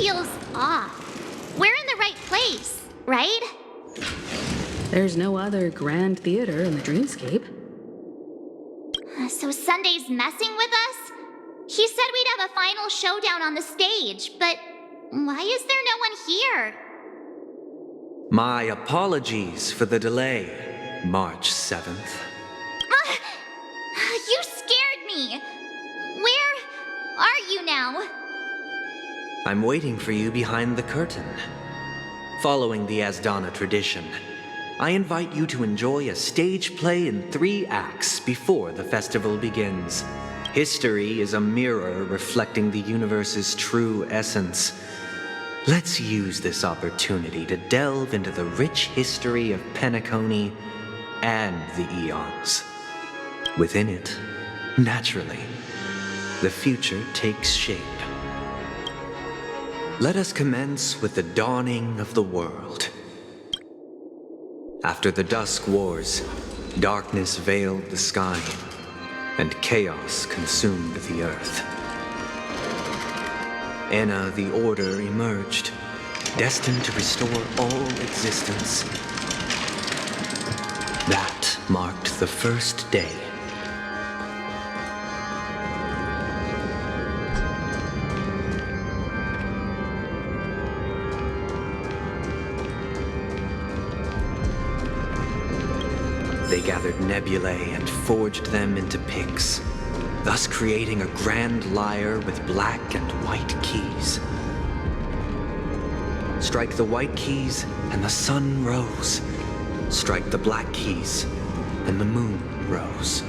feels off. We're in the right place, right? There's no other grand theater in the dreamscape. So Sunday's messing with us? He said we'd have a final showdown on the stage, but why is there no one here? My apologies for the delay, March 7th. You scared me! Where are you now? I'm waiting for you behind the curtain. Following the Asdana tradition, I invite you to enjoy a stage play in 3 acts before the festival begins. History is a mirror reflecting the universe's true essence. Let's use this opportunity to delve into the rich history of Penacony and the Eons. Within it, naturally, the future takes shape. Let us commence with the dawning of the world. After the Dusk Wars, darkness veiled the sky, and chaos consumed the earth. Enna the Order emerged, destined to restore all existence. That marked the first day. They gathered nebulae and forged them into picks, thus creating a grand lyre with black and white keys. Strike the white keys, and the sun rose. Strike the black keys, and the moon rose.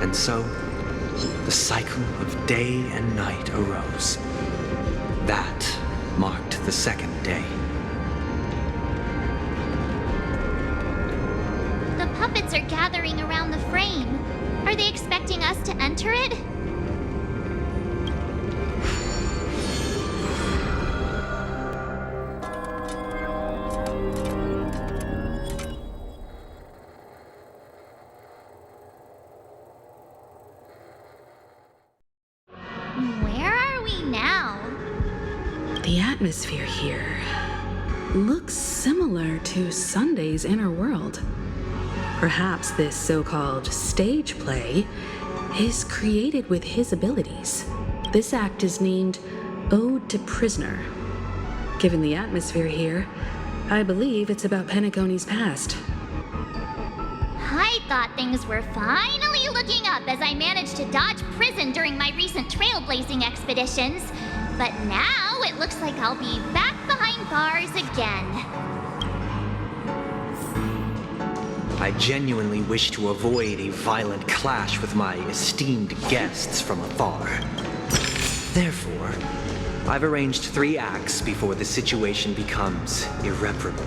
And so, the cycle of day and night arose. That marked the second day. The puppets are gathering around the frame. Are they expecting us to enter it? Where are we now? The atmosphere here looks similar to Sunday's inner world. Perhaps this so-called stage play is created with his abilities. This act is named Ode to Prisoner. Given the atmosphere here, I believe it's about Penacony's past. I thought things were finally looking up as I managed to dodge prison during my recent trailblazing expeditions. But now it looks like I'll be back behind bars again. I genuinely wish to avoid a violent clash with my esteemed guests from afar. Therefore, I've arranged 3 acts before the situation becomes irreparable.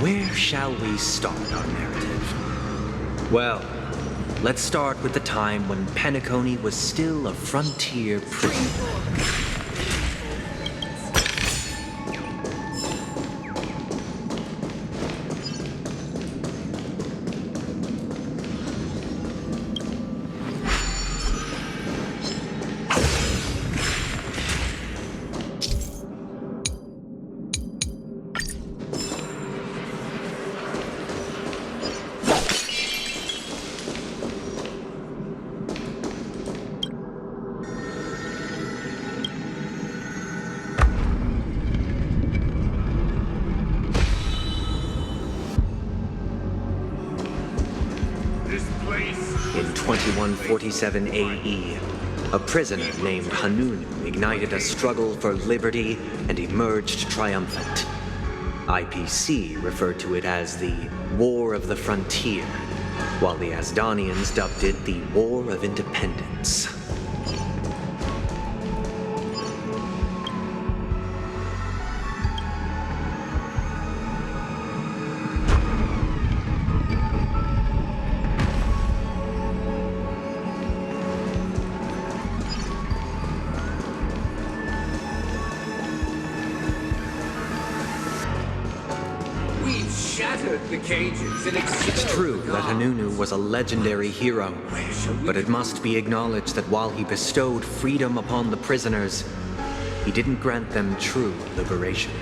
Where shall we start our narrative? Well, let's start with the time when Penacony was still a frontier prison. In 2147 AE, a prisoner named Hanunu ignited a struggle for liberty and emerged triumphant. IPC referred to it as the War of the Frontier, while the Asdanians dubbed it the War of Independence. Shattered shattered the cages and It's true that Hanunu was a legendary hero, but it must be acknowledged that while he bestowed freedom upon the prisoners, he didn't grant them true liberation.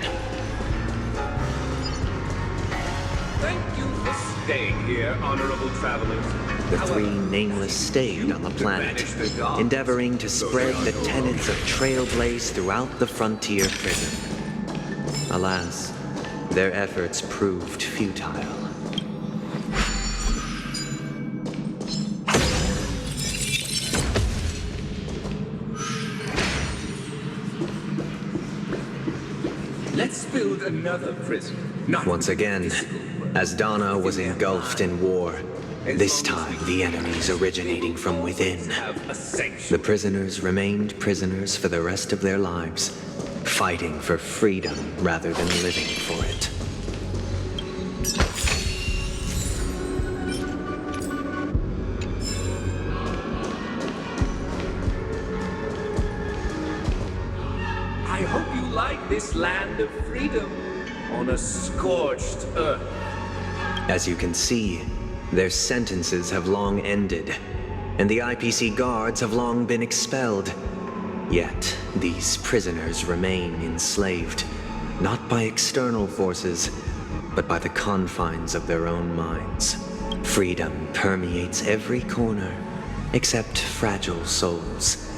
Thank you for staying here, honorable travelers. The three nameless stayed on the planet, endeavoring to spread the tenets of Trailblaze throughout the frontier prison. Alas, their efforts proved futile. Let's build another prison. Once again, as Donna was engulfed in war, this time the enemies originating from within. The prisoners remained prisoners for the rest of their lives, fighting for freedom rather than living for it. I hope you like this land of freedom on a scorched earth. As you can see, their sentences have long ended, and the IPC guards have long been expelled. Yet, these prisoners remain enslaved, not by external forces, but by the confines of their own minds. Freedom permeates every corner, except fragile souls.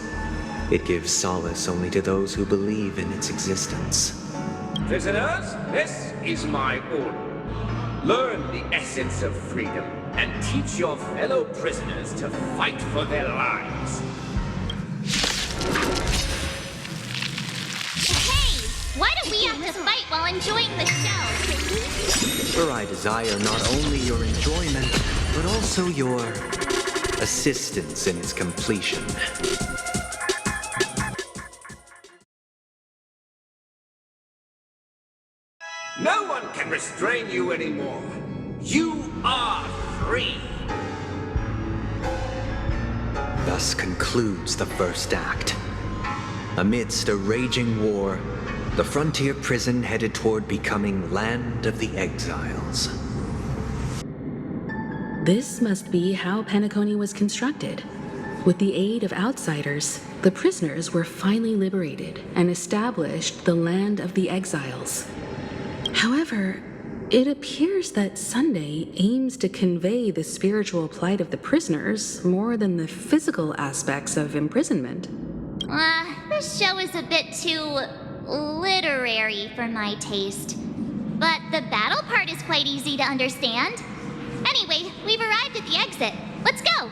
It gives solace only to those who believe in its existence. Prisoners, this is my order. Learn the essence of freedom and teach your fellow prisoners to fight for their lives. Hey! Why do we have to fight while enjoying the show? For I desire not only your enjoyment, but also your assistance in its completion. No one can restrain you anymore. You are free. Thus concludes the first act. Amidst a raging war, the frontier prison headed toward becoming Land of the Exiles. This must be how Penacony was constructed. With the aid of outsiders, the prisoners were finally liberated and established the Land of the Exiles. However, it appears that Sunday aims to convey the spiritual plight of the prisoners more than the physical aspects of imprisonment. This show is a bit too literary for my taste. But the battle part is quite easy to understand. Anyway, we've arrived at the exit. Let's go!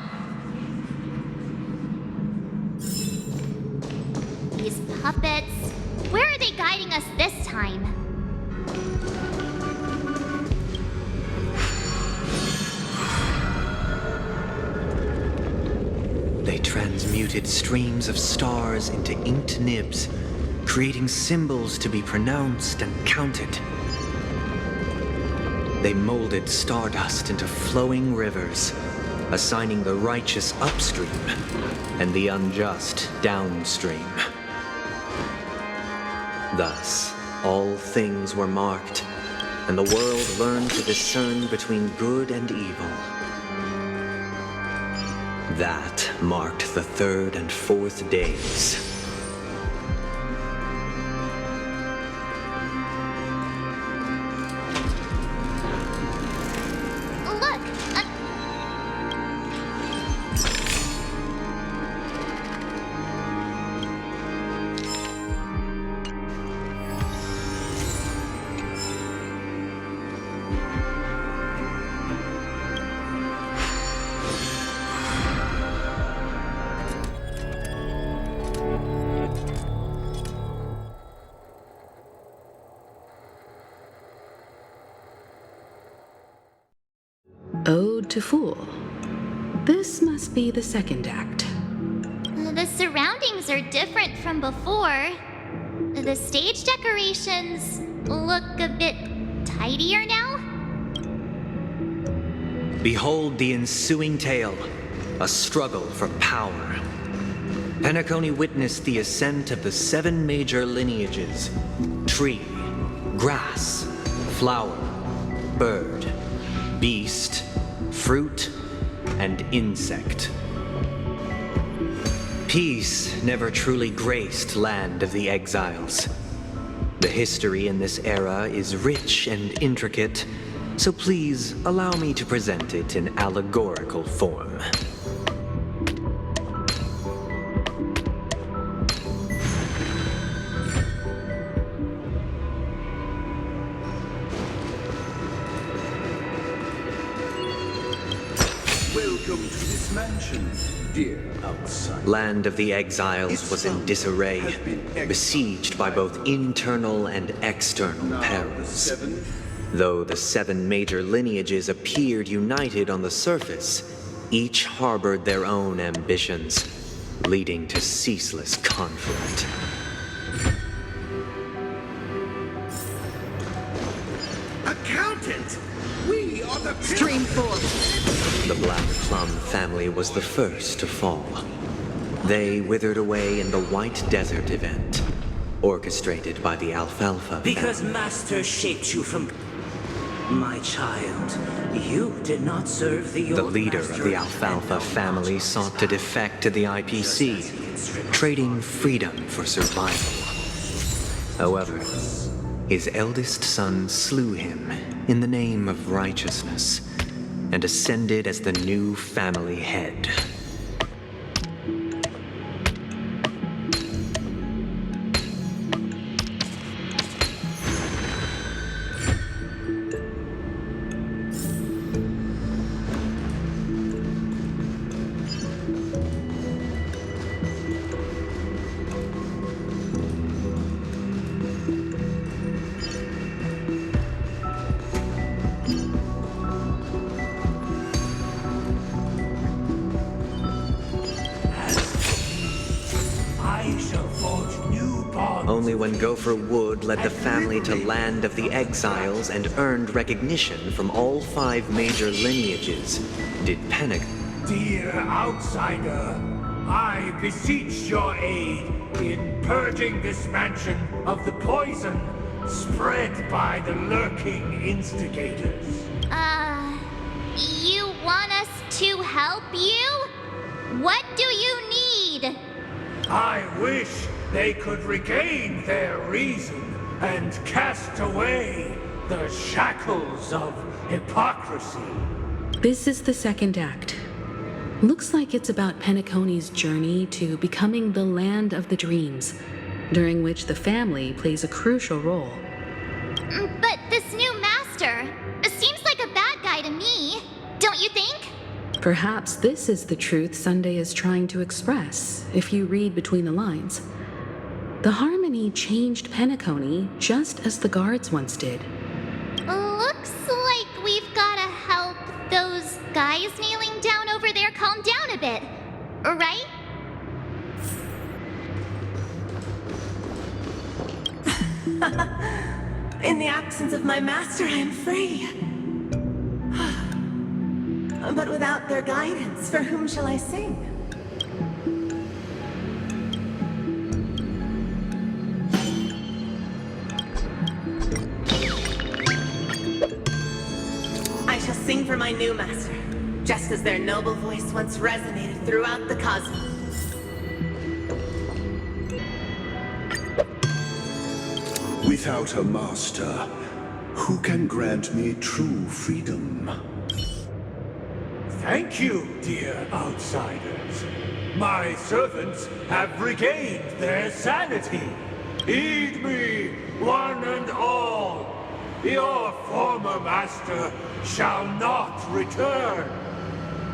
These puppets... Where are they guiding us this time? They transmuted streams of stars into inked nibs, creating symbols to be pronounced and counted. They molded stardust into flowing rivers, assigning the righteous upstream and the unjust downstream. Thus, all things were marked, and the world learned to discern between good and evil. That marked the third and fourth days. Look! Ode to Fool. This must be the second act. The surroundings are different from before. The stage decorations look a bit tidier now. Behold the ensuing tale, a struggle for power. Penacony witnessed the ascent of the 7 major lineages: tree, grass, flower, bird, beast, fruit, and insect. Peace never truly graced Land of the Exiles. The history in this era is rich and intricate, so please allow me to present it in allegorical form. Welcome to this mansion, dear outsider. Land of the Exiles was in disarray, besieged by both internal and external perils. Though the 7 major lineages appeared united on the surface, each harbored their own ambitions, leading to ceaseless conflict. Accountant! We are the Stream forth. The Black Plum family was the first to fall. They withered away in the White Desert event, orchestrated by the Alfalfa Because family. Master shaped you from... My child, you did not serve the The old leader master of the and Alfalfa no family longer sought to defect to the IPC, trading freedom for survival. However, his eldest son slew him in the name of righteousness and ascended as the new family head. I shall forge new bonds. Only when Gopher Wood led the family to Land of the Exiles and earned recognition from all 5 major lineages did Panic. Dear outsider, I beseech your aid in purging this mansion of the poison spread by the lurking instigators. You want us to help you? What do you need? I wish they could regain their reason and cast away the shackles of hypocrisy. This is the second act. Looks like it's about Penacony's journey to becoming the Land of the Dreams, during which the family plays a crucial role. But this new master seems like a bad guy to me, don't you think? Perhaps this is the truth Sunday is trying to express, if you read between the lines. The Harmony changed Penacony just as the guards once did. Looks like we've gotta help those guys kneeling down over there calm down a bit, right? In the absence of my master, I am free. But without their guidance, for whom shall I sing? I shall sing for my new master, just as their noble voice once resonated throughout the cosmos. Without a master, who can grant me true freedom? Thank you, dear outsiders. My servants have regained their sanity. Heed me, one and all. Your former master shall not return.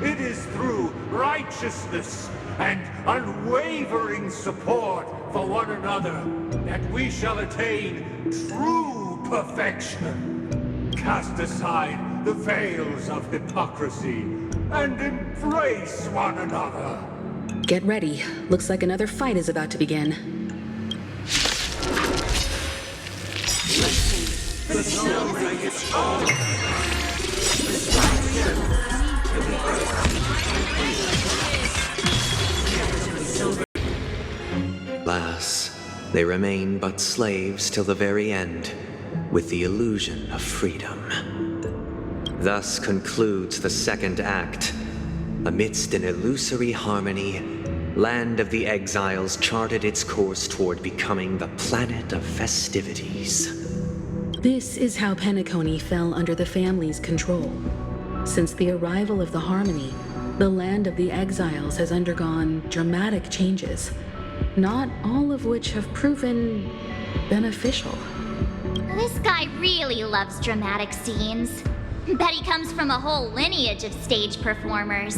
It is through righteousness and unwavering support for one another that we shall attain true perfection. Cast aside the veils of hypocrisy and embrace one another. Get ready. Looks like another fight is about to begin. Alas, they remain but slaves till the very end, with the illusion of freedom. Thus concludes the second act. Amidst an illusory harmony, Land of the Exiles charted its course toward becoming the planet of festivities. This is how Penacony fell under the family's control. Since the arrival of the Harmony, the Land of the Exiles has undergone dramatic changes, not all of which have proven beneficial. This guy really loves dramatic scenes. Bet he comes from a whole lineage of stage performers.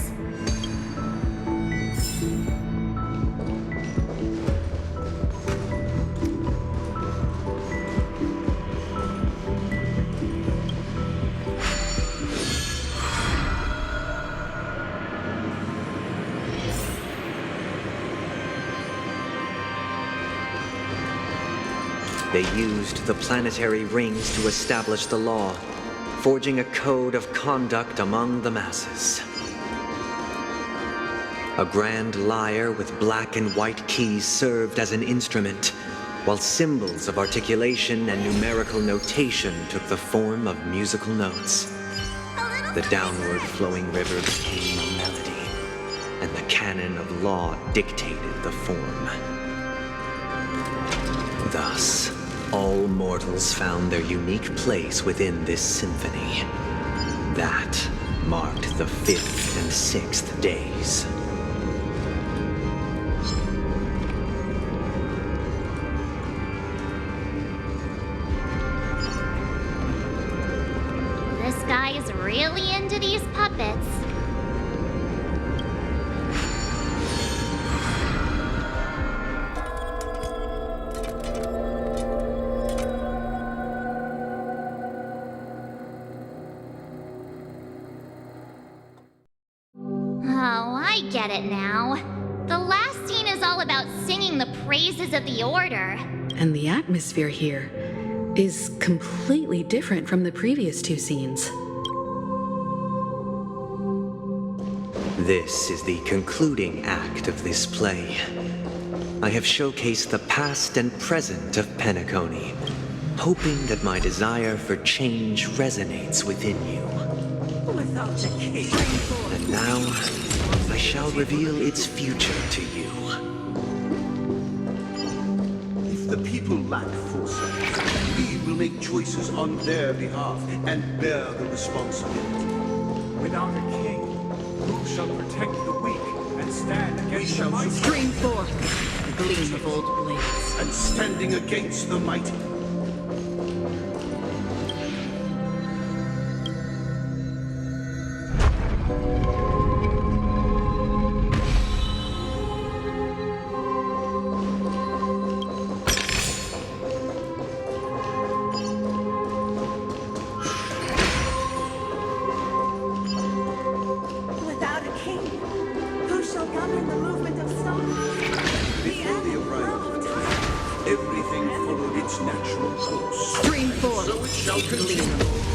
They used the planetary rings to establish the law, forging a code of conduct among the masses. A grand lyre with black and white keys served as an instrument, while symbols of articulation and numerical notation took the form of musical notes. The downward flowing river became a melody, and the canon of law dictated the form. Thus, all mortals found their unique place within this symphony. That marked the 5th and 6th days. This guy is really into these puppets. Get it now. The last scene is all about singing the praises of the Order. And the atmosphere here is completely different from the previous 2 scenes. This is the concluding act of this play. I have showcased the past and present of Penacony, hoping that my desire for change resonates within you. Without the king. And now, I shall reveal its future to you. If the people lack foresight, we will make choices on their behalf and bear the responsibility. Without a king, who shall protect the weak and stand against the mighty? Stream forth, the gleam of old blades. And standing against the mighty.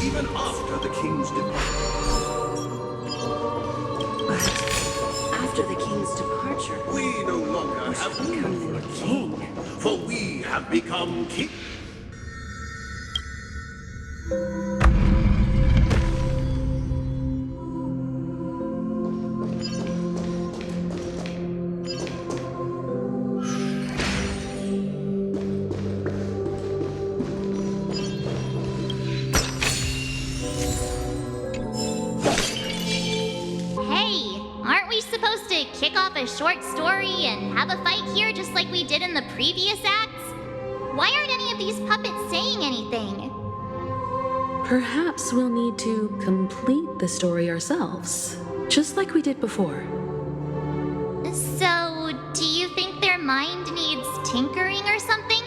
Even after the king's departure. But after the king's departure, We no longer have room for a king, for we have become king. Short story and have a fight here just like we did in the previous acts? Why aren't any of these puppets saying anything? Perhaps we'll need to complete the story ourselves, just like we did before. So, do you think their mind needs tinkering or something?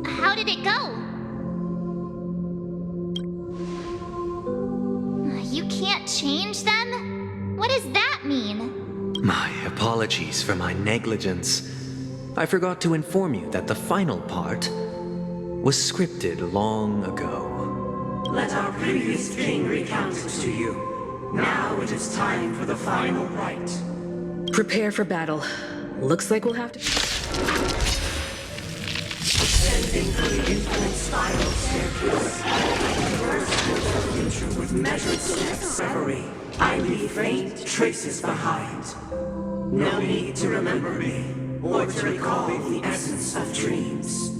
How did it go? You can't change them? What does that mean? My apologies for my negligence. I forgot to inform you that the final part was scripted long ago. Let our previous king recount it to you. Now it is time for the final rite. Prepare for battle. Looks like we'll have to... Ascending through the infinite spiral staircase. First into the future with measured steps. Reverie. I leave faint traces behind. No need to remember me, or to recall the essence of dreams.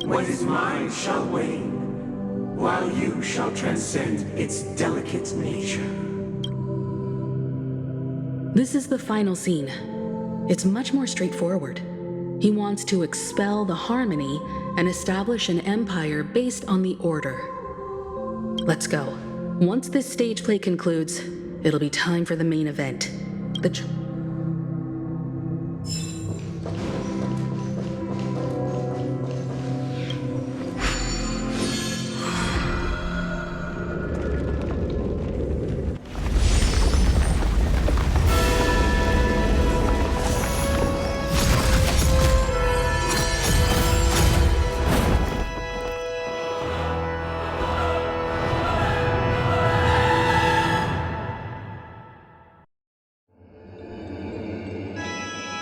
What is mine shall wane, while you shall transcend its delicate nature. This is the final scene. It's much more straightforward. He wants to expel the Harmony and establish an empire based on the Order. Let's go. Once this stage play concludes, it'll be time for the main event.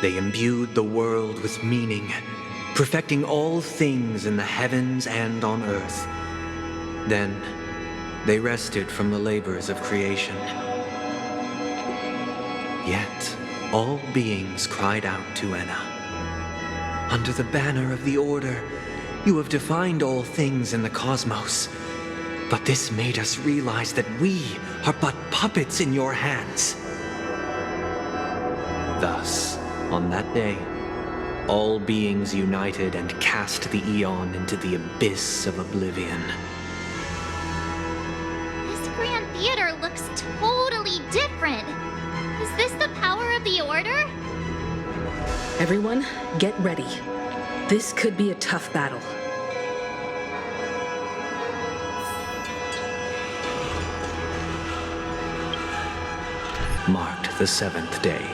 They imbued the world with meaning, perfecting all things in the heavens and on earth. Then, they rested from the labors of creation. Yet, all beings cried out to Enna. Under the banner of the Order, you have defined all things in the cosmos. But this made us realize that we are but puppets in your hands. Thus, on that day, all beings united and cast the Eon into the abyss of oblivion. This Grand Theater looks totally different. Is this the power of the Order? Everyone, get ready. This could be a tough battle. Marked the 7th day.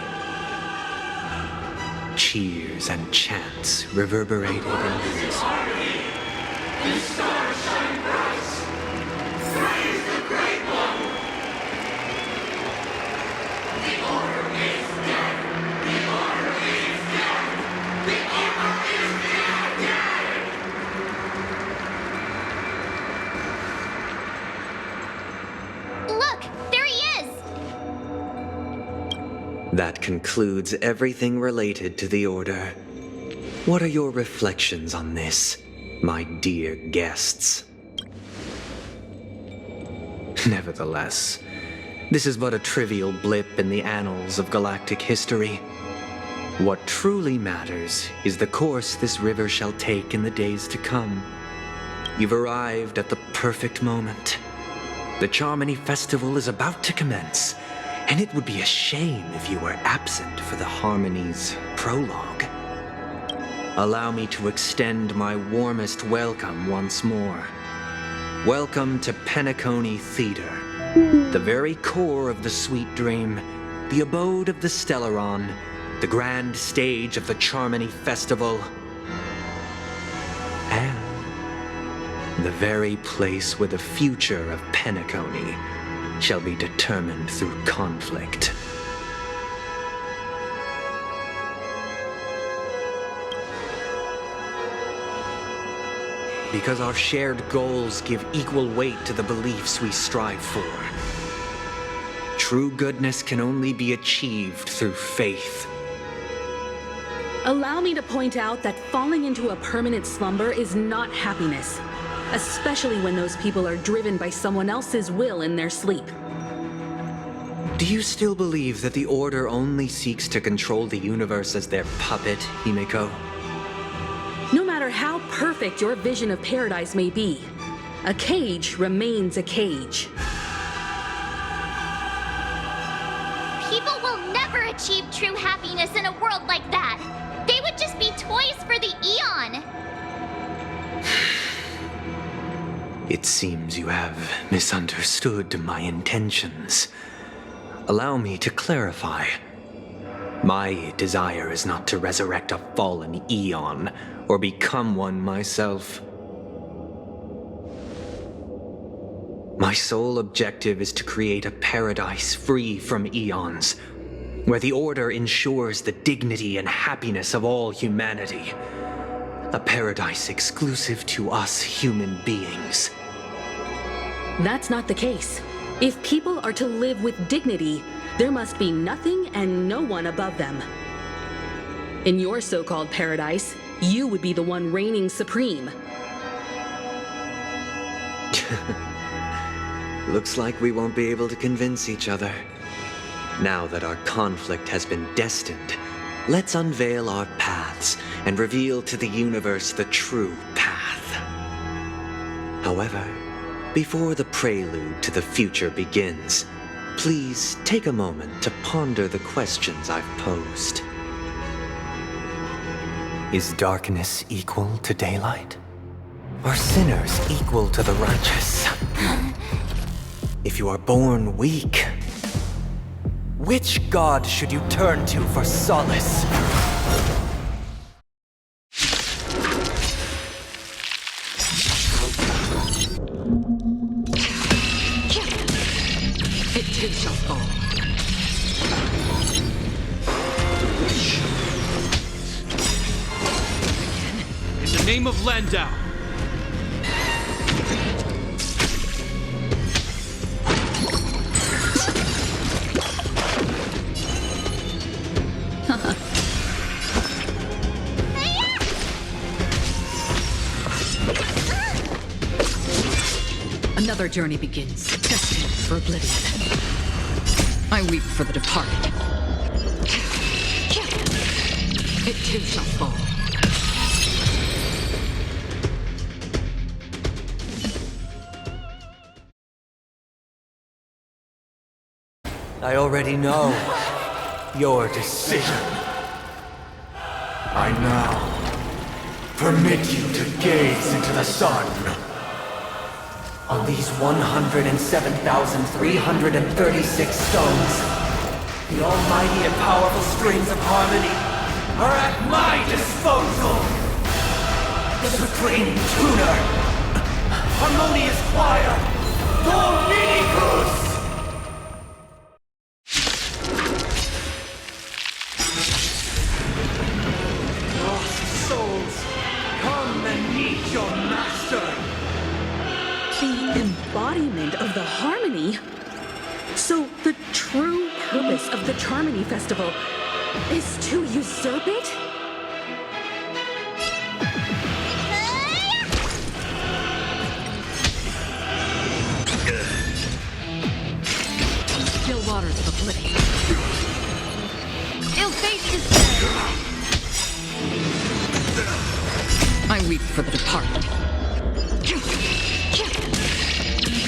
Cheers and chants reverberated in the Look, there he is! That concludes everything related to the Order. What are your reflections on this, my dear guests? Nevertheless, this is but a trivial blip in the annals of galactic history. What truly matters is the course this river shall take in the days to come. You've arrived at the perfect moment. The Charmony Festival is about to commence, and it would be a shame if you were absent for the Harmony's prologue. Allow me to extend my warmest welcome once more. Welcome to Penacony Theater, the very core of the Sweet Dream, the abode of the Stellaron, the grand stage of the Charmony Festival, and the very place where the future of Penacony shall be determined through conflict. Because our shared goals give equal weight to the beliefs we strive for. True goodness can only be achieved through faith. Allow me to point out that falling into a permanent slumber is not happiness, especially when those people are driven by someone else's will in their sleep. Do you still believe that the Order only seeks to control the universe as their puppet, Himeko? No matter how perfect your vision of paradise may be, a cage remains a cage. People will never achieve true happiness in a world like that. They would just be toys for the Eon. It seems you have misunderstood my intentions. Allow me to clarify. My desire is not to resurrect a fallen eon, or become one myself. My sole objective is to create a paradise free from eons, where the Order ensures the dignity and happiness of all humanity. A paradise exclusive to us human beings. That's not the case. If people are to live with dignity, there must be nothing and no one above them. In your so-called paradise, you would be the one reigning supreme. Looks like we won't be able to convince each other. Now that our conflict has been destined, let's unveil our paths and reveal to the universe the true path. However, before the prelude to the future begins, please take a moment to ponder the questions I've posed. Is darkness equal to daylight? Are sinners equal to the righteous? If you are born weak, which god should you turn to for solace? It too shall fall. In the name of Landau. Another journey begins, destined for oblivion. I weep for the departed. It too shall fall. I already know your decision. I now permit you to gaze into the sun. On these 107,336 stones, the almighty and powerful springs of harmony are at my disposal! The supreme tuner, harmonious choir, Dominicus! Lost souls, come and meet your master! The embodiment of the harmony? So the true purpose of the Charmony Festival is to usurp it? Still waters of oblivion. Ill fate is dead. I weep for the departed.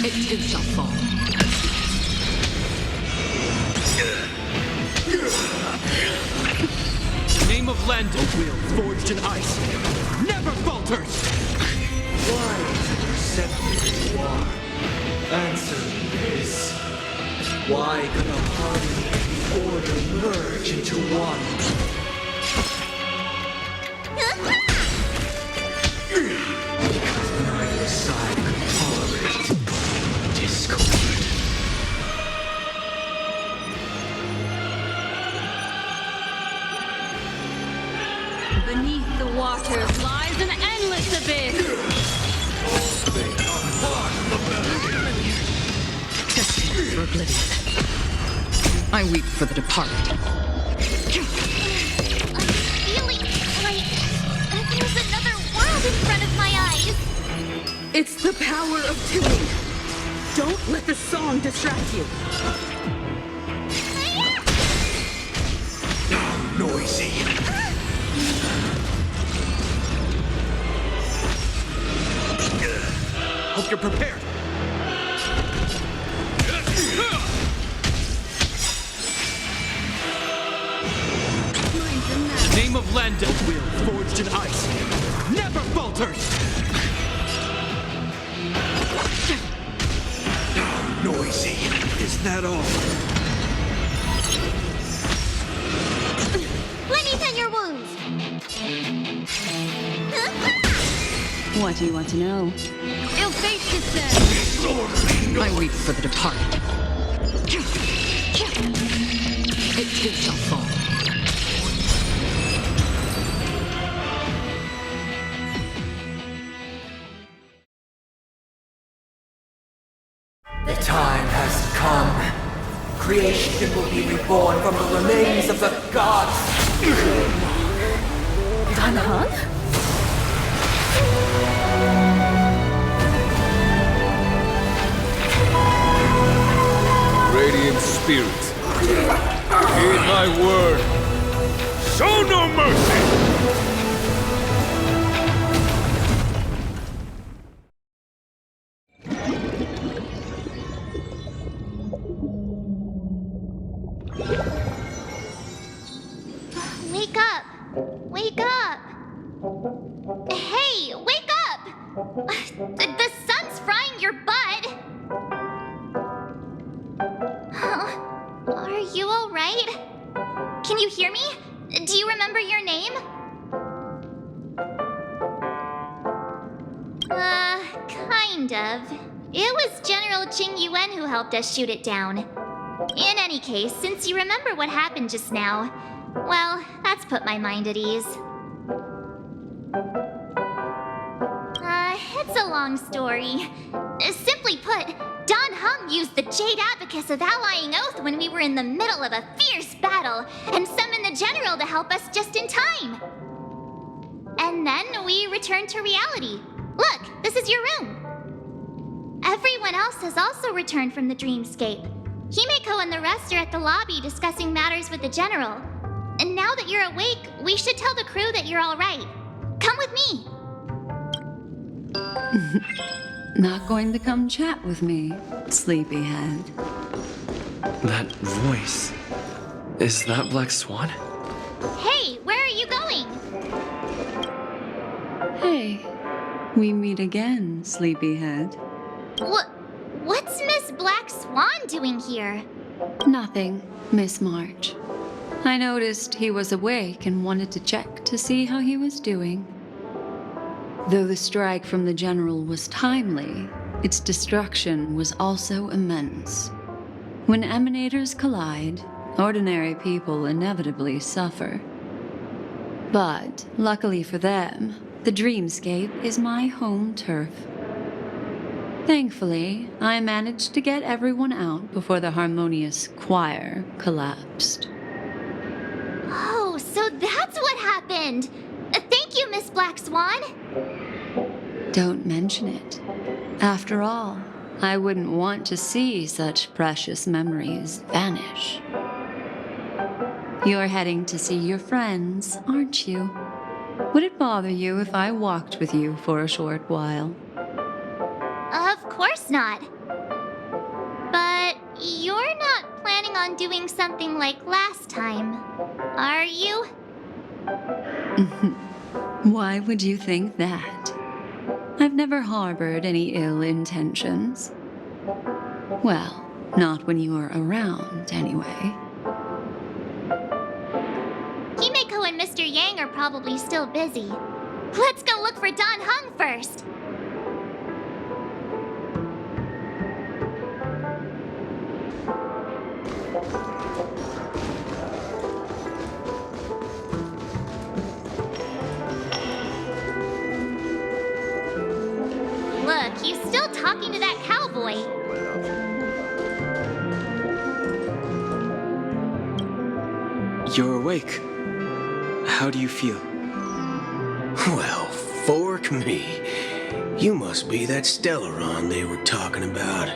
It too shall fall. The name of Landau. A will forged in ice never falters. Why accept you are? Answer me this. Why could a harmony and the order merge into one? Because neither side could tolerate discord. Beneath the waters lies an endless abyss. Destined for oblivion. I weep for the departed. I'm feeling like there's another world in front of my eyes. It's the power of tuning. Don't let the song distract you. Noisy. Hope you're prepared. The name of Landau. A will forged in ice never falters. Noisy. Is that all? What do you want to know? Ill fate descends! I weep for the departed. It too shall fall. The time has come. Creation will be reborn from the remains of the gods. Danhan? Radiant spirits, heed my word. Show no mercy! Wake up! Wake up! Hey, wake up! The sun's frying your butt! Are you alright? Can you hear me? Do you remember your name? Kind of. It was General Qing Yuan who helped us shoot it down. In any case, since you remember what happened just now, well, that's put my mind at ease. It's a long story. Simply put, Don Hung used the Jade Abacus of Allying Oath when we were in the middle of a fierce battle and summoned the General to help us just in time. And then we returned to reality. Look, this is your room. Everyone else has also returned from the dreamscape. Himeko and the rest are at the lobby discussing matters with the General. And now that you're awake, we should tell the crew that you're all right. Come with me. Not going to come chat with me, sleepyhead. That voice. Is that Black Swan? Hey, where are you going? Hey, we meet again, sleepyhead. What's Miss Black Swan doing here? Nothing, Miss March. I noticed he was awake and wanted to check to see how he was doing. Though the strike from the General was timely, its destruction was also immense. When emanators collide, ordinary people inevitably suffer. But, luckily for them, the dreamscape is my home turf. Thankfully, I managed to get everyone out before the harmonious choir collapsed. Oh, so that's what happened! Thank you, Miss Black Swan! Don't mention it. After all, I wouldn't want to see such precious memories vanish. You're heading to see your friends, aren't you? Would it bother you if I walked with you for a short while? Of course not. But you're not planning on doing something like last time, are you? Why would you think that? I've never harbored any ill intentions. Well, not when you were around, anyway. Himeko and Mr. Yang are probably still busy. Let's go look for Don Hung first. Look, he's still talking to that cowboy. You're awake. How do you feel? Well, fork me. You must be that Stellaron they were talking about.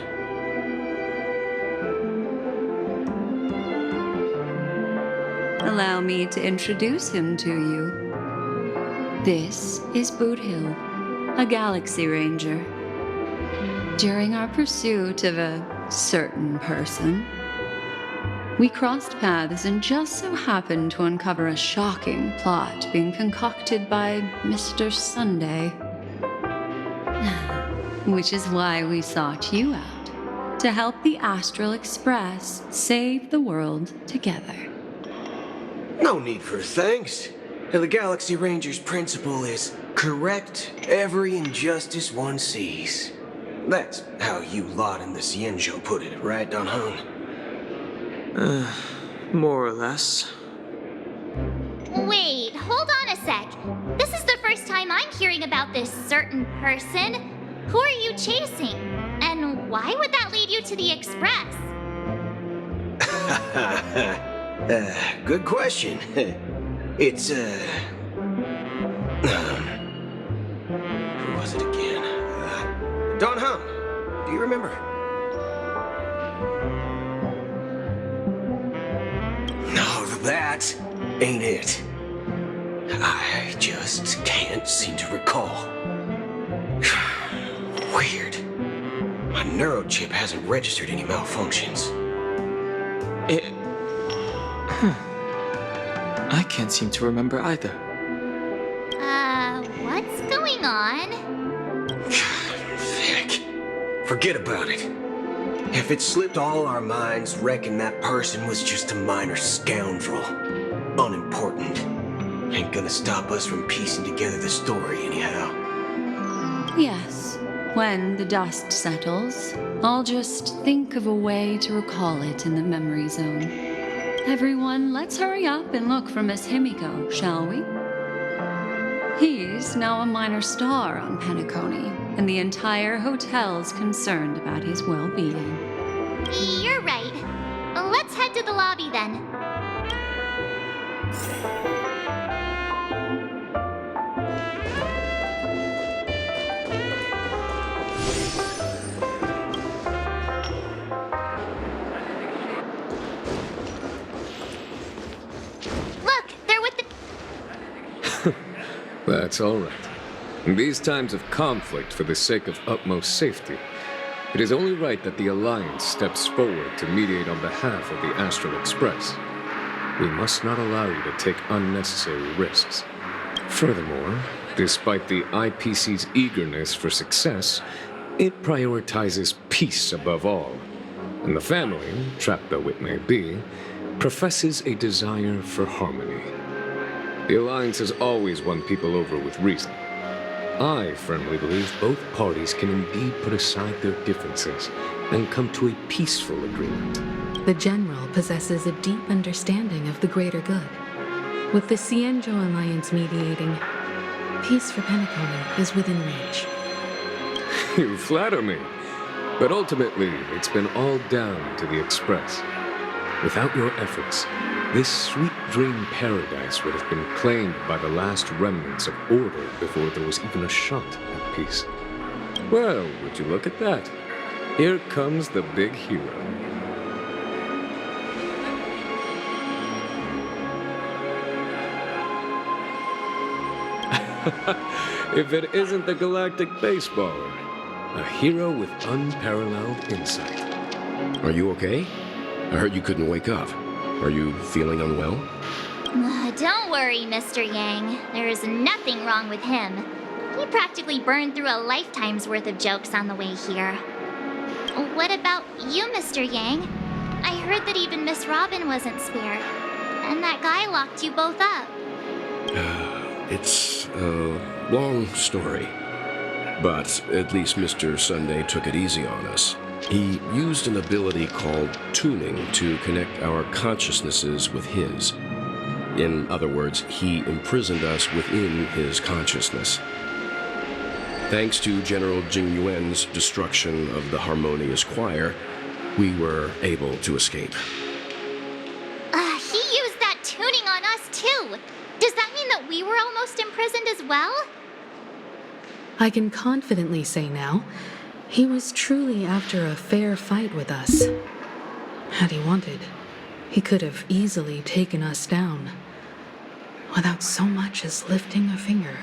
Allow me to introduce him to you. This is Boothill, a galaxy ranger. During our pursuit of a certain person, we crossed paths and just so happened to uncover a shocking plot being concocted by Mr. Sunday. Which is why we sought you out, to help the Astral Express save the world together. No need for thanks. The Galaxy Ranger's principle is correct every injustice one sees. That's how you lot in the Cienjo put it, right, Don Hung? More or less. Wait, hold on a sec. This is the first time I'm hearing about this certain person. Who are you chasing? And why would that lead you to the Express? Good question. It's, who was it again? Don Hum. Do you remember? No, that ain't it. I just can't seem to recall. Weird. My neurochip hasn't registered any malfunctions. I can't seem to remember either. What's going on? Heck. Forget about it. If it slipped all our minds, reckon that person was just a minor scoundrel. Unimportant. Ain't gonna stop us from piecing together the story anyhow. Yes. When the dust settles, I'll just think of a way to recall it in the memory zone. Everyone, let's hurry up and look for Miss Himiko, shall we? He's now a minor star on Penacony, and the entire hotel's concerned about his well-being. You're right. Let's head to the lobby then. Look, they're with the... That's all right. In these times of conflict for the sake of utmost safety, it is only right that the Alliance steps forward to mediate on behalf of the Astral Express. We must not allow you to take unnecessary risks. Furthermore, despite the IPC's eagerness for success, it prioritizes peace above all. And the family, trapped though it may be, professes a desire for harmony. The Alliance has always won people over with reason. I firmly believe both parties can indeed put aside their differences and come to a peaceful agreement. The General possesses a deep understanding of the greater good. With the Cienjo Alliance mediating, peace for Penacony is within reach. You flatter me. But ultimately, it's been all down to the Express. Without your efforts, this sweet dream paradise would have been claimed by the last remnants of order before there was even a shot at peace. Well, would you look at that? Here comes the big hero. If it isn't the galactic baseballer, a hero with unparalleled insight. Are you okay? I heard you couldn't wake up. Are you feeling unwell? Don't worry, Mr. Yang. There is nothing wrong with him. He practically burned through a lifetime's worth of jokes on the way here. What about you, Mr. Yang? I heard that even Miss Robin wasn't spared, and that guy locked you both up. It's a long story. But at least Mr. Sunday took it easy on us. He used an ability called tuning to connect our consciousnesses with his. In other words, he imprisoned us within his consciousness. Thanks to General Jing Yuan's destruction of the Harmonious Choir, we were able to escape. He used that tuning on us too. Does that mean that we were almost imprisoned as well? I can confidently say now, he was truly after a fair fight with us. Had he wanted, he could have easily taken us down, without so much as lifting a finger.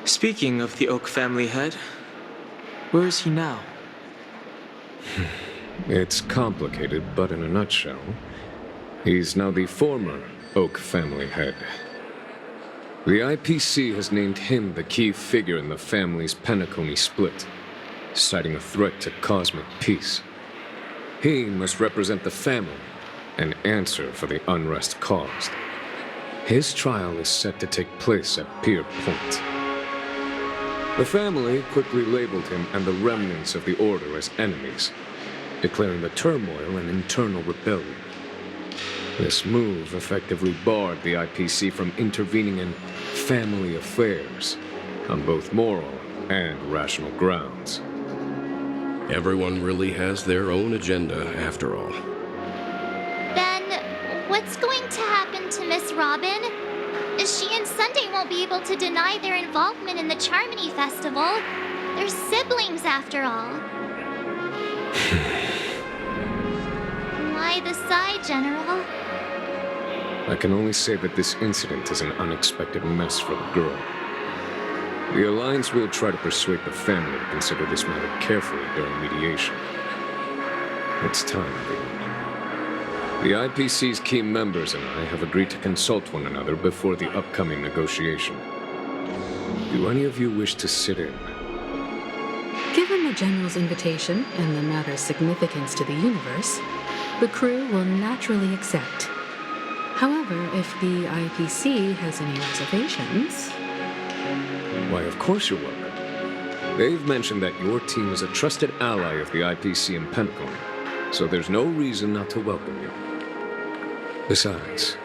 Speaking of the Oak family head, where is he now? It's complicated, but in a nutshell, he's now the former Oak family head. The IPC has named him the key figure in the family's Penacony split, citing a threat to cosmic peace. He must represent the family and answer for the unrest caused. His trial is set to take place at Pier Point. The family quickly labeled him and the remnants of the Order as enemies, declaring the turmoil an internal rebellion. This move effectively barred the IPC from intervening in family affairs on both moral and rational grounds. Everyone really has their own agenda, after all. Then, what's going to happen to Miss Robin? She and Sunday won't be able to deny their involvement in the Charmony Festival. They're siblings, after all. Why the sigh, General? I can only say that this incident is an unexpected mess for the girl. The Alliance will try to persuade the family to consider this matter carefully during mediation. It's time, Lee. The IPC's key members and I have agreed to consult one another before the upcoming negotiation. Do any of you wish to sit in? Given the General's invitation and the matter's significance to the universe, the crew will naturally accept. However, if the IPC has any reservations... Why, of course you're welcome. They've mentioned that your team is a trusted ally of the IPC in Pentacon, so there's no reason not to welcome you. Besides,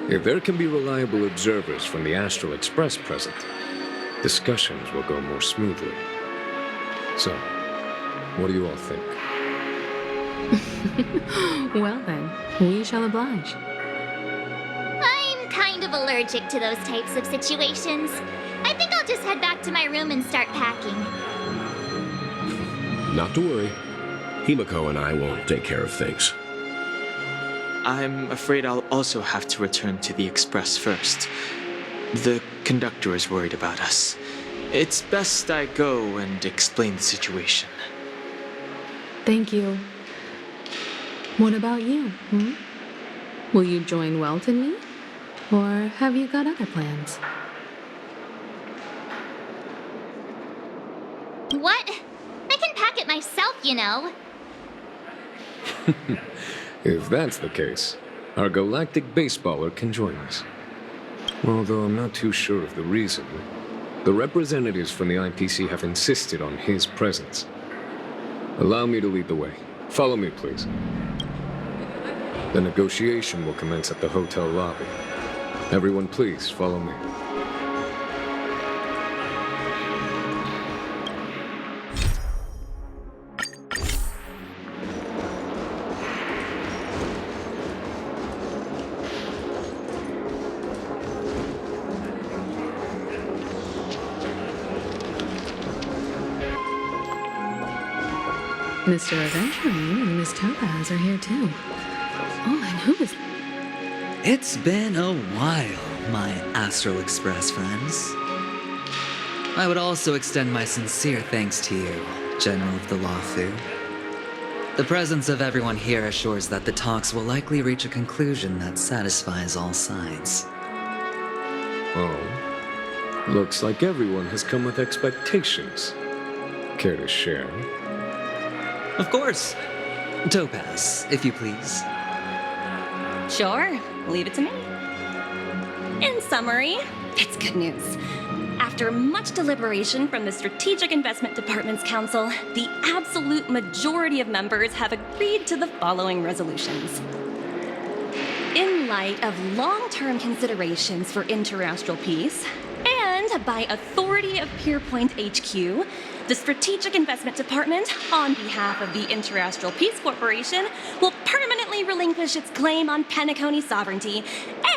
if there can be reliable observers from the Astral Express present, discussions will go more smoothly. So, what do you all think? Well then, we shall oblige. I'm kind of allergic to those types of situations. I think I'll just head back to my room and start packing. Not to worry. Himiko and I won't take care of things. I'm afraid I'll also have to return to the Express first. The conductor is worried about us. It's best I go and explain the situation. Thank you. What about you, Will you join Welt and me? Or have you got other plans? What? I can pack it myself, you know. If that's the case, our galactic baseballer can join us. Although I'm not too sure of the reason. The representatives from the IPC have insisted on his presence. Allow me to lead the way. Follow me, please. The negotiation will commence at the hotel lobby. Everyone, please follow me. Mr. Aventurine and Miss Topaz are here too. Oh, and who is... It's been a while, my Astral Express friends. I would also extend my sincere thanks to you, General of the Lawfu. The presence of everyone here assures that the talks will likely reach a conclusion that satisfies all sides. Oh. Looks like everyone has come with expectations. Care to share? Of course. Topaz, if you please. Sure, leave it to me. In summary, it's good news. After much deliberation from the Strategic Investment Department's Council, the absolute majority of members have agreed to the following resolutions. In light of long-term considerations for interastral peace, and by authority of Pierpoint HQ, the Strategic Investment Department, on behalf of the Interastral Peace Corporation, will permanently relinquish its claim on Penacony sovereignty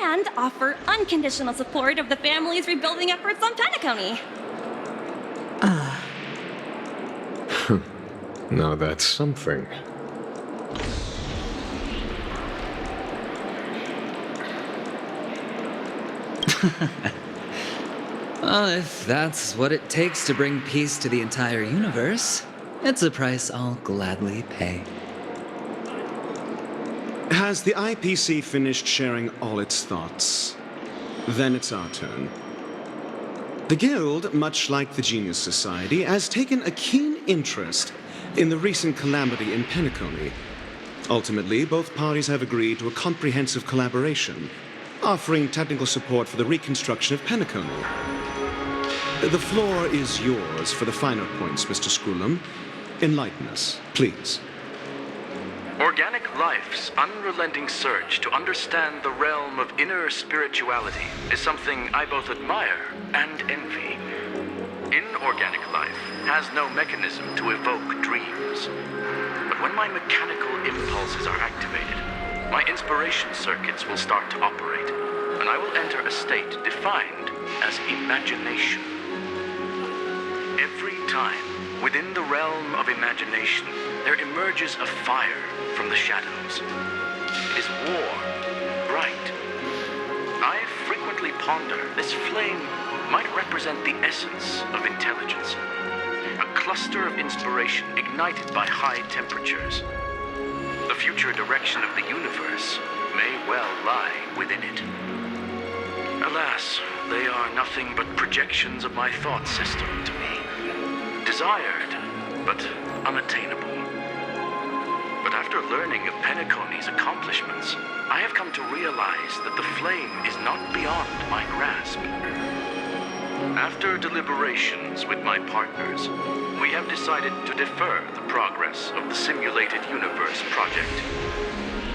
and offer unconditional support of the family's rebuilding efforts on Penacony. Now that's something. Well, if that's what it takes to bring peace to the entire universe, it's a price I'll gladly pay. Has the IPC finished sharing all its thoughts? Then it's our turn. The Guild, much like the Genius Society, has taken a keen interest in the recent calamity in Penacony. Ultimately, both parties have agreed to a comprehensive collaboration, offering technical support for the reconstruction of Penacony. The floor is yours for the finer points, Mr. Scroolum. Enlighten us, please. Organic life's unrelenting search to understand the realm of inner spirituality is something I both admire and envy. Inorganic life has no mechanism to evoke dreams. But when my mechanical impulses are activated, my inspiration circuits will start to operate, and I will enter a state defined as imagination. Every time, within the realm of imagination, there emerges a fire from the shadows. It is warm, bright. I frequently ponder this flame might represent the essence of intelligence, a cluster of inspiration ignited by high temperatures. The future direction of the universe may well lie within it. Alas, they are nothing but projections of my thought system to me. Desired, but unattainable. But after learning of Penacony's accomplishments, I have come to realize that the flame is not beyond my grasp. After deliberations with my partners, we have decided to defer the progress of the Simulated Universe project,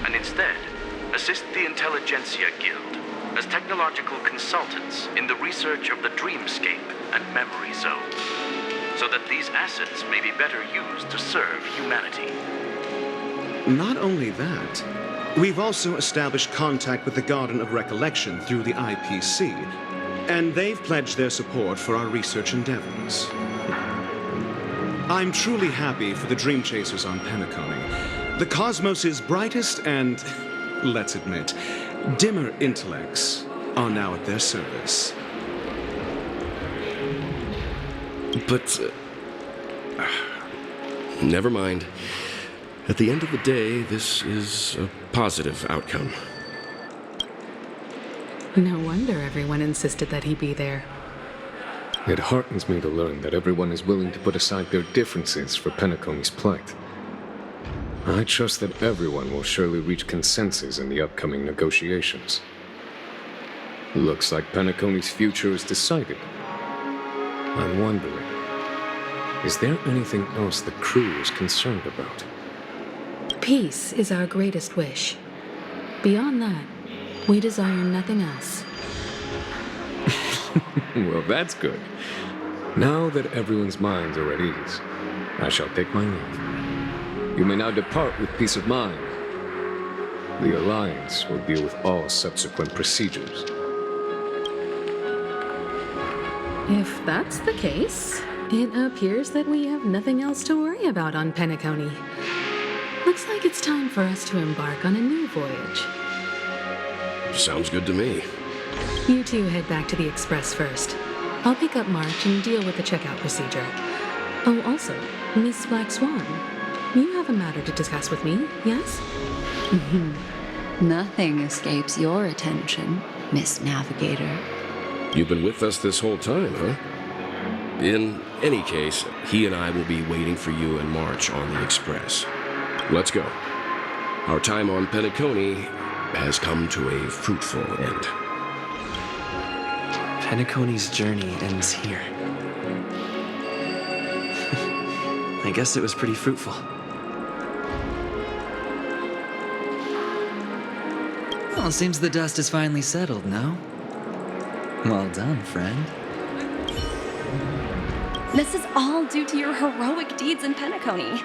and instead assist the Intelligentsia Guild as technological consultants in the research of the Dreamscape and Memory Zone, so that these assets may be better used to serve humanity. Not only that, we've also established contact with the Garden of Recollection through the IPC, and they've pledged their support for our research endeavors. I'm truly happy for the Dream Chasers on Penacony. The cosmos' brightest and, let's admit, dimmer intellects are now at their service. But, never mind. At the end of the day, this is a positive outcome. No wonder everyone insisted that he be there. It heartens me to learn that everyone is willing to put aside their differences for Penacony's plight. I trust that everyone will surely reach consensus in the upcoming negotiations. Looks like Penacony's future is decided. I'm wondering, is there anything else the crew is concerned about? Peace is our greatest wish. Beyond that, we desire nothing else. Well, that's good. Now that everyone's minds are at ease, I shall take my leave. You may now depart with peace of mind. The Alliance will deal with all subsequent procedures. If that's the case, it appears that we have nothing else to worry about on Penacony. Looks like it's time for us to embark on a new voyage. Sounds good to me. You two head back to the Express first. I'll pick up March and deal with the checkout procedure. Oh, also, Miss Black Swan, you have a matter to discuss with me, yes? Nothing escapes your attention, Miss Navigator. You've been with us this whole time, huh? In any case, he and I will be waiting for you and March on the Express. Let's go. Our time on Penacony has come to a fruitful end. Penacony's journey ends here. I guess it was pretty fruitful. Well, seems the dust is finally settled, no? Well done, friend. This is all due to your heroic deeds in Penacony.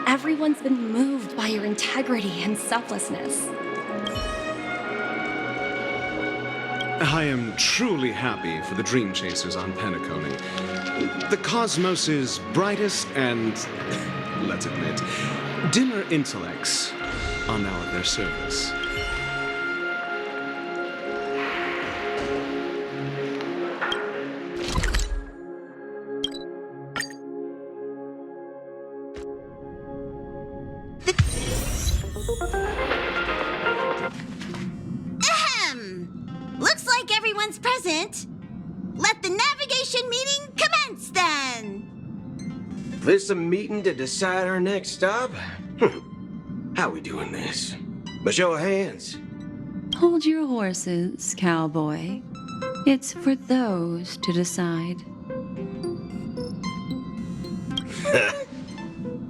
Everyone's been moved by your integrity and selflessness. I am truly happy for the Dream Chasers on Penacony. The cosmos' brightest and, let's admit, dimmer intellects are now at their service. Looks like everyone's present. Let the navigation meeting commence then. This a meeting to decide our next stop? How we doing this? By show of hands. Hold your horses, cowboy. It's for those to decide.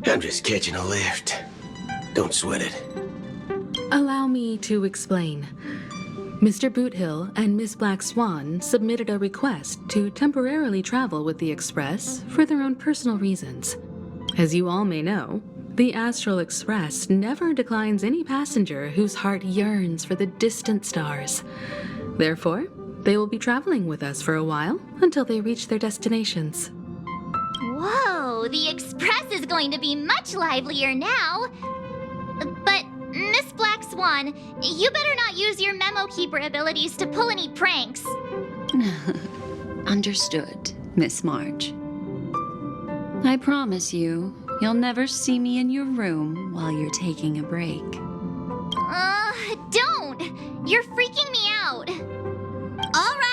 I'm just catching a lift. Don't sweat it. Allow me to explain. Mr. Boothill and Miss Black Swan submitted a request to temporarily travel with the Express for their own personal reasons. As you all may know, the Astral Express never declines any passenger whose heart yearns for the distant stars. Therefore, they will be traveling with us for a while until they reach their destinations. Whoa, the Express is going to be much livelier now. But, Miss Black Swan, you better not use your Memo Keeper abilities to pull any pranks. Understood, Miss March. I promise you, you'll never see me in your room while you're taking a break. Don't! You're freaking me out. All right.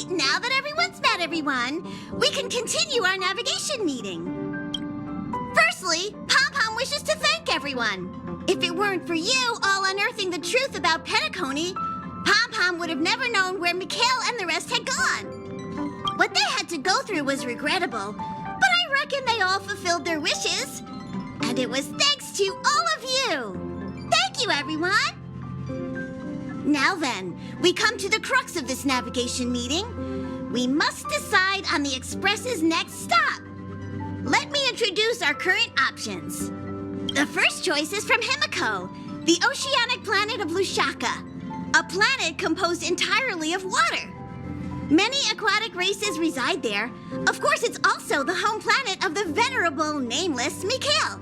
Now that everyone's met everyone, we can continue our navigation meeting. Firstly, Pom-Pom wishes to thank everyone. If it weren't for you all unearthing the truth about Penacony, Pom-Pom would have never known where Mikhail and the rest had gone. What they had to go through was regrettable, but I reckon they all fulfilled their wishes. And it was thanks to all of you. Thank you, everyone. Now then, we come to the crux of this navigation meeting. We must decide on the Express's next stop. Let me introduce our current options. The first choice is from Himiko, the oceanic planet of Lushaka, a planet composed entirely of water. Many aquatic races reside there. Of course, it's also the home planet of the venerable, nameless Mikhail.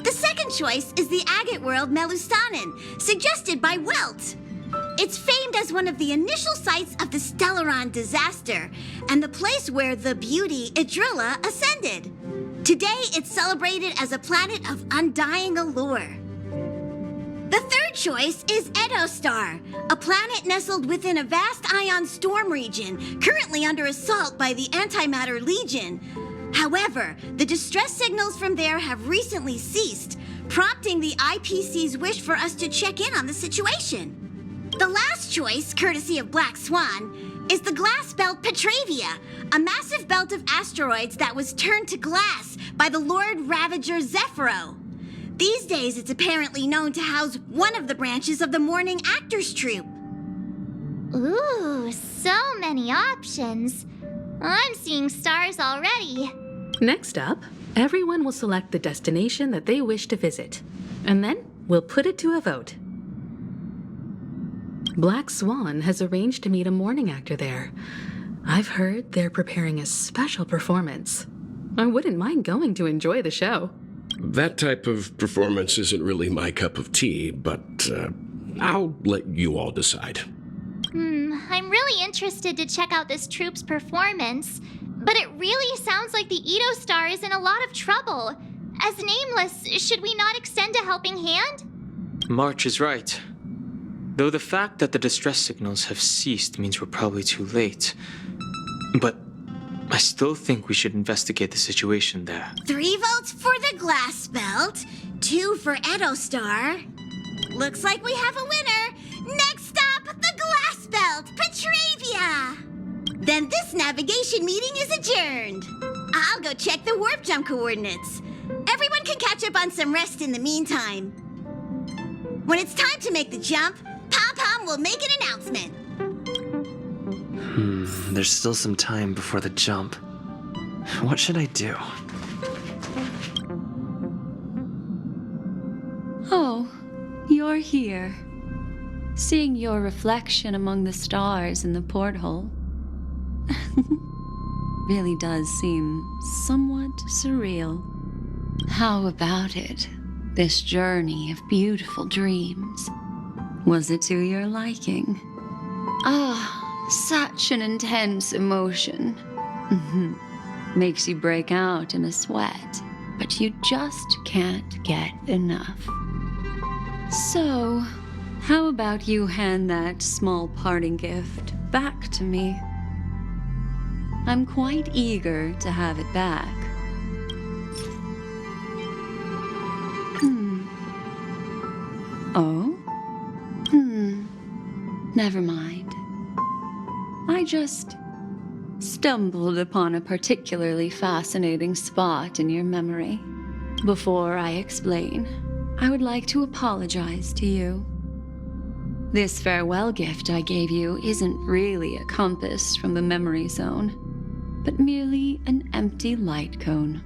The second choice is the agate world Melustanen, suggested by Welt. It's famed as one of the initial sites of the Stellaron disaster, and the place where the beauty Idrilla ascended. Today, it's celebrated as a planet of undying allure. The third choice is Eidolons, a planet nestled within a vast ion storm region, currently under assault by the Antimatter Legion. However, the distress signals from there have recently ceased, prompting the IPC's wish for us to check in on the situation. The last choice, courtesy of Black Swan, is the glass belt Petravia, a massive belt of asteroids that was turned to glass by the Lord Ravager Zephyro. These days, it's apparently known to house one of the branches of the Morning Actors Troupe. Ooh, so many options. I'm seeing stars already. Next up, everyone will select the destination that they wish to visit, and then we'll put it to a vote. Black Swan has arranged to meet a morning actor there. I've heard they're preparing a special performance. I wouldn't mind going to enjoy the show. That type of performance isn't really my cup of tea, but I'll let you all decide. I'm really interested to check out this troupe's performance, but it really sounds like the Eidolons is in a lot of trouble. As nameless, should we not extend a helping hand? March is right. Though the fact that the distress signals have ceased means we're probably too late. But I still think we should investigate the situation there. 3 votes for the glass belt, 2 for Eidolons. Looks like we have a winner. Next stop, the glass belt, Petravia. Then this navigation meeting is adjourned. I'll go check the warp jump coordinates. Everyone can catch up on some rest in the meantime. When it's time to make the jump, Pom-Pom will make an announcement. There's still some time before the jump. What should I do? Oh, you're here. Seeing your reflection among the stars in the porthole really does seem somewhat surreal. How about it? This journey of beautiful dreams. Was it to your liking? Such an intense emotion. Makes you break out in a sweat, but you just can't get enough. So, how about you hand that small parting gift back to me? I'm quite eager to have it back. Oh? Never mind. I just stumbled upon a particularly fascinating spot in your memory. Before I explain, I would like to apologize to you. This farewell gift I gave you isn't really a compass from the memory zone, but merely an empty light cone.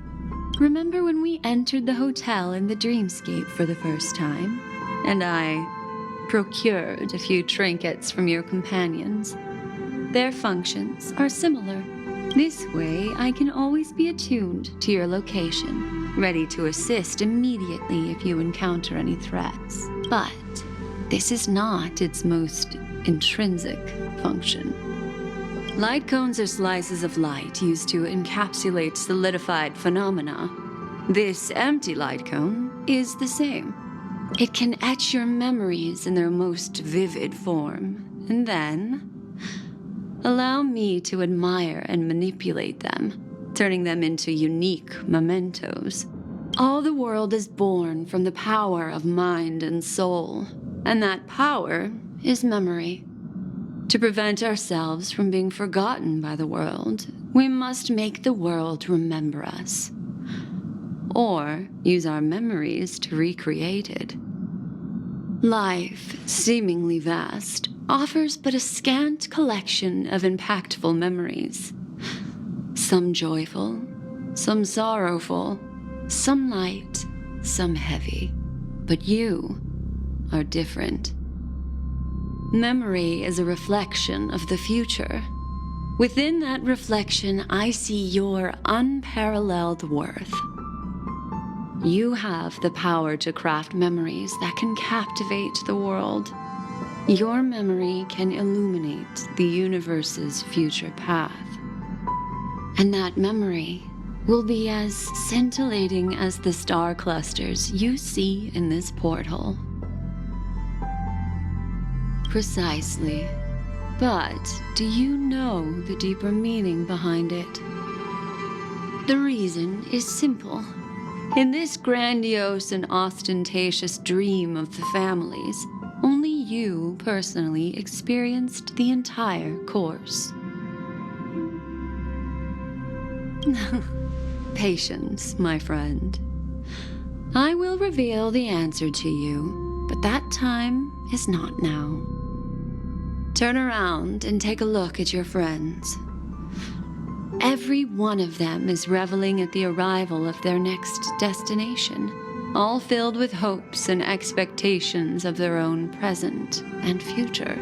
Remember when we entered the hotel in the dreamscape for the first time, and I procured a few trinkets from your companions? Their functions are similar. This way, I can always be attuned to your location, ready to assist immediately if you encounter any threats. But this is not its most intrinsic function. Light cones are slices of light used to encapsulate solidified phenomena. This empty light cone is the same. It can etch your memories in their most vivid form, and then allow me to admire and manipulate them, turning them into unique mementos. All the world is born from the power of mind and soul, and that power is memory. To prevent ourselves from being forgotten by the world, we must make the world remember us, or use our memories to recreate it. Life, seemingly vast, offers but a scant collection of impactful memories. Some joyful, some sorrowful, some light, some heavy. But you are different. Memory is a reflection of the future. Within that reflection, I see your unparalleled worth. You have the power to craft memories that can captivate the world. Your memory can illuminate the universe's future path. And that memory will be as scintillating as the star clusters you see in this porthole. Precisely. But do you know the deeper meaning behind it? The reason is simple. In this grandiose and ostentatious dream of the families, only you personally experienced the entire course. Patience, my friend. I will reveal the answer to you, but that time is not now. Turn around and take a look at your friends. Every one of them is reveling at the arrival of their next destination, all filled with hopes and expectations of their own present and future.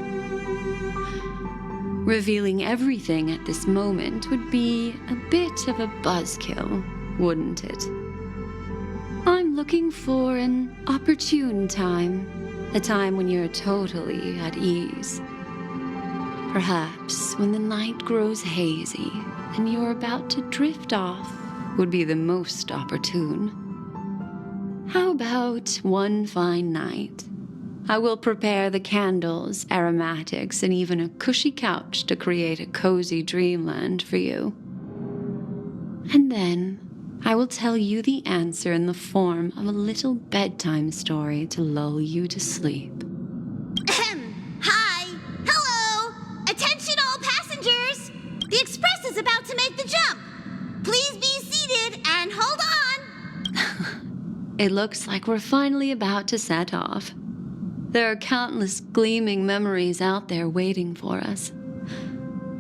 Revealing everything at this moment would be a bit of a buzzkill, wouldn't it? I'm looking for an opportune time, a time when you're totally at ease. Perhaps when the night grows hazy and you're about to drift off would be the most opportune. How about one fine night? I will prepare the candles, aromatics, and even a cushy couch to create a cozy dreamland for you. And then I will tell you the answer in the form of a little bedtime story to lull you to sleep. Hi! Hello! Attention all passengers! The express is about to make the jump! Please be seated and hold on! It looks like we're finally about to set off. There are countless gleaming memories out there waiting for us.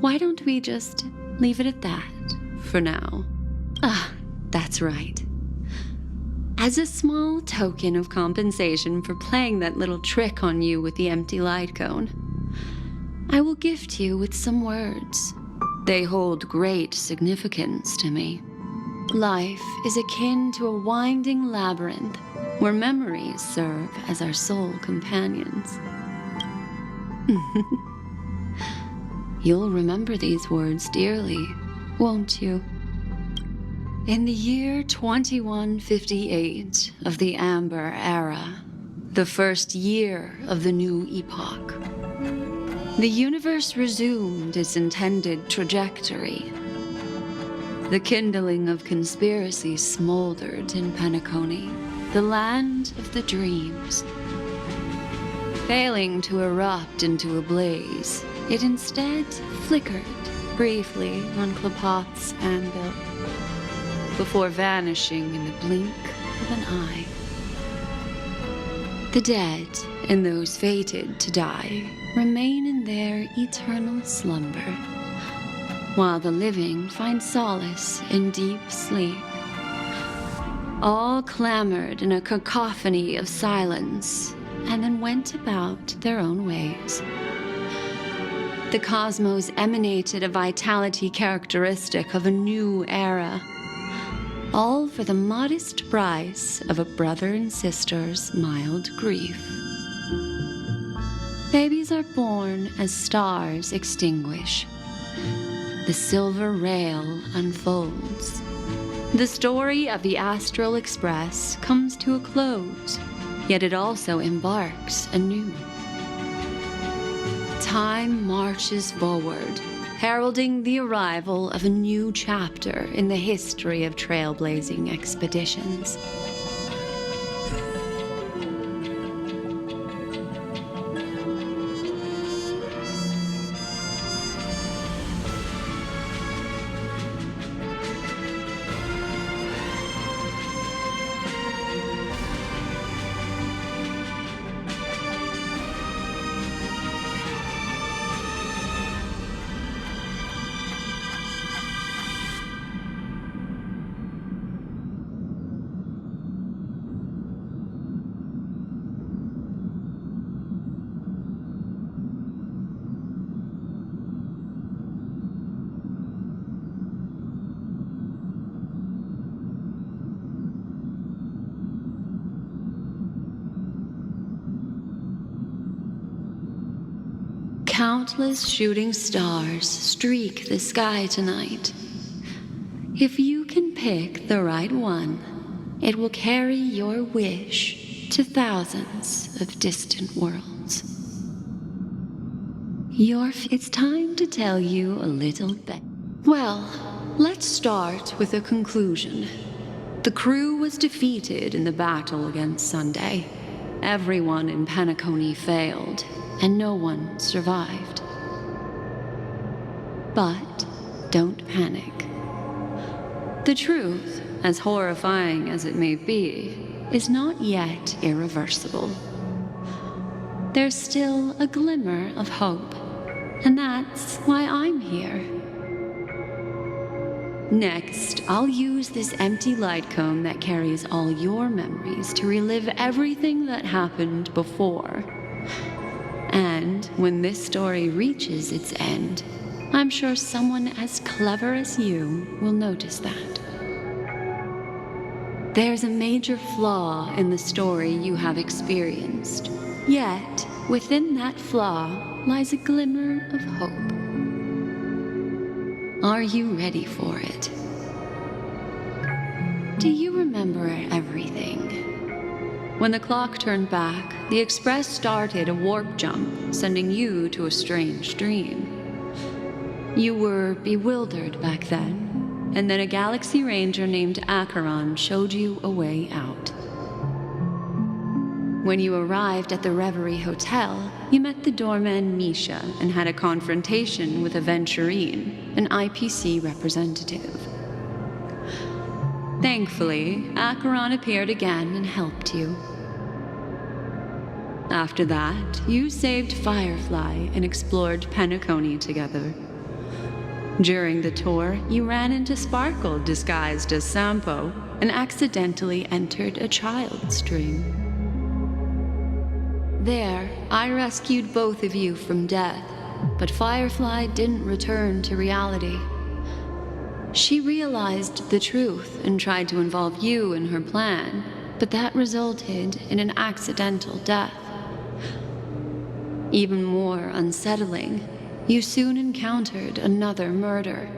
Why don't we just leave it at that for now? That's right. As a small token of compensation for playing that little trick on you with the empty light cone, I will gift you with some words. They hold great significance to me. Life is akin to a winding labyrinth where memories serve as our sole companions. You'll remember these words dearly, won't you? In the year 2158 of the Amber Era, the first year of the new epoch, the universe resumed its intended trajectory. The kindling of conspiracy smoldered in Penacony, the land of the dreams. Failing to erupt into a blaze, it instead flickered briefly on Klopoth's anvil, before vanishing in the blink of an eye. The dead, and those fated to die, remain in their eternal slumber, while the living find solace in deep sleep. All clamored in a cacophony of silence, and then went about their own ways. The cosmos emanated a vitality characteristic of a new era, all for the modest price of a brother and sister's mild grief. Babies are born as stars extinguish. The silver rail unfolds. The story of the Astral Express comes to a close, yet it also embarks anew. Time marches forward, heralding the arrival of a new chapter in the history of trailblazing expeditions. Countless shooting stars streak the sky tonight. If you can pick the right one, it will carry your wish to thousands of distant worlds. It's time to tell you a little bit. Well, let's start with a conclusion. The crew was defeated in the battle against Sunday. Everyone in Penacony failed, and no one survived. But don't panic. The truth, as horrifying as it may be, is not yet irreversible. There's still a glimmer of hope, and that's why I'm here. Next, I'll use this empty light cone that carries all your memories to relive everything that happened before. And when this story reaches its end, I'm sure someone as clever as you will notice that. There's a major flaw in the story you have experienced, yet within that flaw lies a glimmer of hope. Are you ready for it? Do you remember everything? When the clock turned back, the Express started a warp jump, sending you to a strange dream. You were bewildered back then, and then a Galaxy Ranger named Acheron showed you a way out. When you arrived at the Reverie Hotel, you met the doorman Misha and had a confrontation with Aventurine, an IPC representative. Thankfully, Acheron appeared again and helped you. After that, you saved Firefly and explored Penacony together. During the tour, you ran into Sparkle disguised as Sampo and accidentally entered a child's dream. There, I rescued both of you from death, but Firefly didn't return to reality. She realized the truth and tried to involve you in her plan, but that resulted in an accidental death. Even more unsettling, you soon encountered another murder.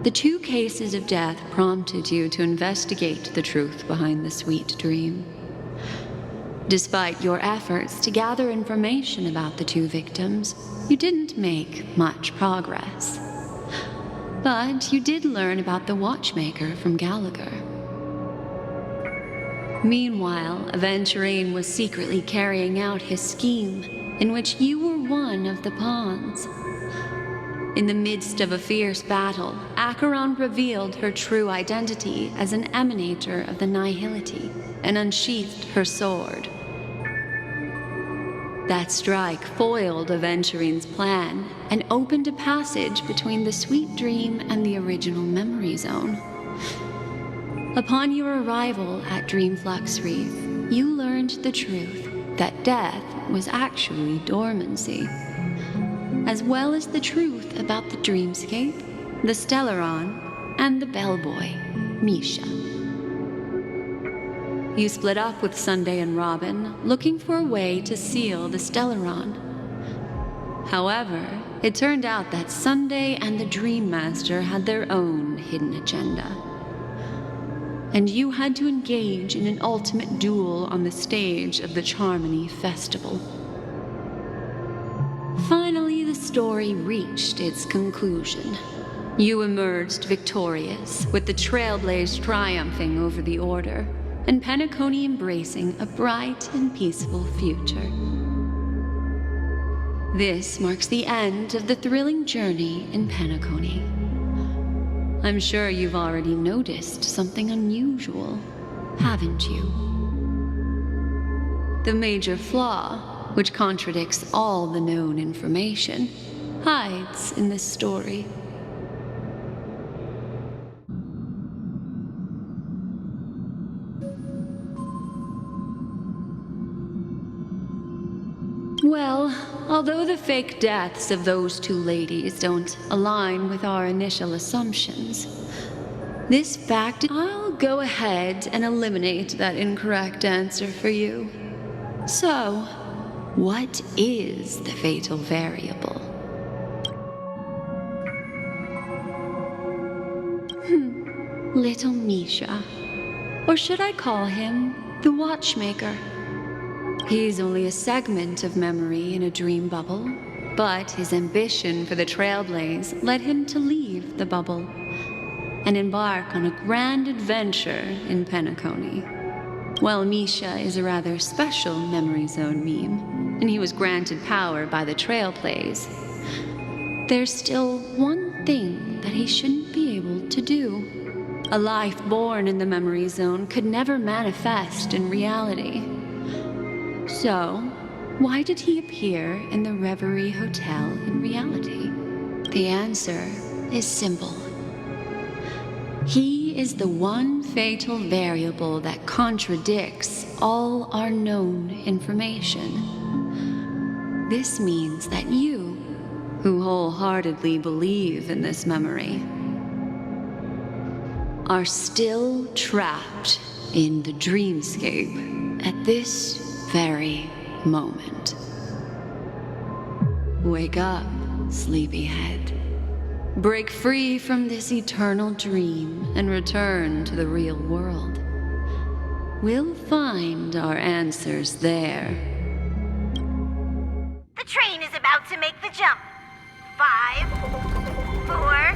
The 2 cases of death prompted you to investigate the truth behind the sweet dream. Despite your efforts to gather information about the 2 victims, you didn't make much progress. But you did learn about the watchmaker from Gallagher. Meanwhile, Aventurine was secretly carrying out his scheme, in which you were one of the pawns. In the midst of a fierce battle, Acheron revealed her true identity as an emanator of the Nihility and unsheathed her sword. That strike foiled Aventurine's plan and opened a passage between the sweet dream and the original memory zone. Upon your arrival at Dreamflux Reef, you learned the truth that death was actually dormancy, as well as the truth about the dreamscape, the Stellaron, and the bellboy, Misha. You split up with Sunday and Robin, looking for a way to seal the Stellaron. However, it turned out that Sunday and the Dream Master had their own hidden agenda. And you had to engage in an ultimate duel on the stage of the Charmony Festival. Finally, the story reached its conclusion. You emerged victorious, with the Trailblaze triumphing over the Order, and Penacony embracing a bright and peaceful future. This marks the end of the thrilling journey in Penacony. I'm sure you've already noticed something unusual, haven't you? The major flaw, which contradicts all the known information, hides in this story. Well, although the fake deaths of those two ladies don't align with our initial assumptions, this fact, I'll go ahead and eliminate that incorrect answer for you. So, what is the fatal variable? Little Misha. Or should I call him the Watchmaker? He's only a segment of memory in a dream bubble, but his ambition for the Trailblaze led him to leave the bubble and embark on a grand adventure in Penacony. While Misha is a rather special memory zone meme, and he was granted power by the Trailblaze, there's still one thing that he shouldn't be able to do. A life born in the memory zone could never manifest in reality. So, why did he appear in the Reverie Hotel in reality? The answer is simple. He is the one fatal variable that contradicts all our known information. This means that you, who wholeheartedly believe in this memory, are still trapped in the dreamscape at this very moment. Wake up, sleepyhead. Break free from this eternal dream and return to the real world. We'll find our answers there. The train is about to make the jump. 5, 4,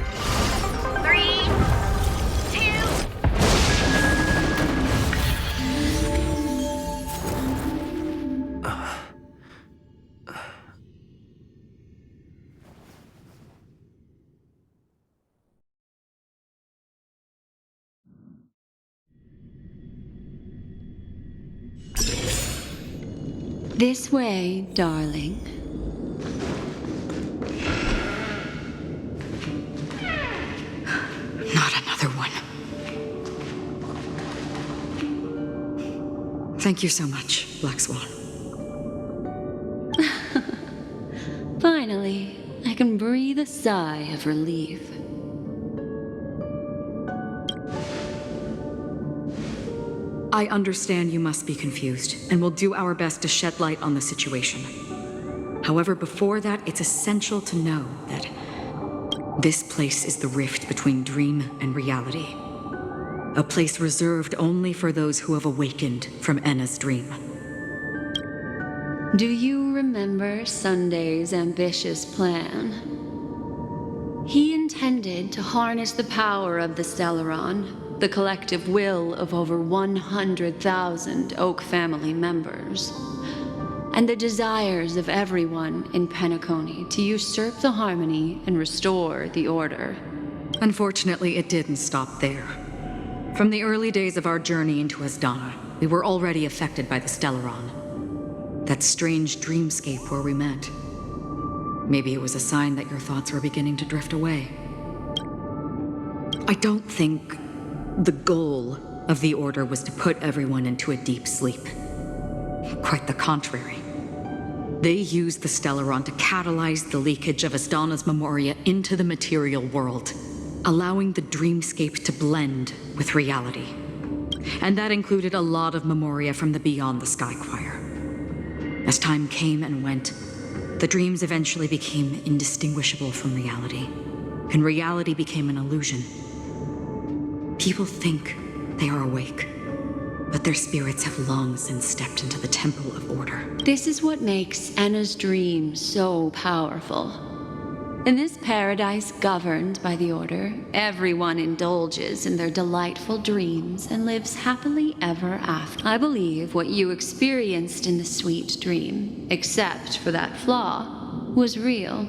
3, 2... This way, darling. Not another one. Thank you so much, Black Swan. Finally, I can breathe a sigh of relief. I understand you must be confused, and we'll do our best to shed light on the situation. However, before that, it's essential to know that this place is the rift between dream and reality. A place reserved only for those who have awakened from Enna's dream. Do you remember Sunday's ambitious plan? He intended to harness the power of the Stellaron the collective will of over 100,000 Oak family members, and the desires of everyone in Penacony to usurp the harmony and restore the order. Unfortunately, it didn't stop there. From the early days of our journey into Asdana, we were already affected by the Stellaron. That strange dreamscape where we met. Maybe it was a sign that your thoughts were beginning to drift away. I don't think the goal of the Order was to put everyone into a deep sleep. Quite the contrary. They used the Stellaron to catalyze the leakage of Asdana's memoria into the material world, allowing the dreamscape to blend with reality. And that included a lot of memoria from the Beyond the Sky Choir. As time came and went, the dreams eventually became indistinguishable from reality, and reality became an illusion. People think they are awake, but their spirits have long since stepped into the Temple of Order. This is what makes Enna's dream so powerful. In this paradise governed by the Order, everyone indulges in their delightful dreams and lives happily ever after. I believe what you experienced in the sweet dream, except for that flaw, was real.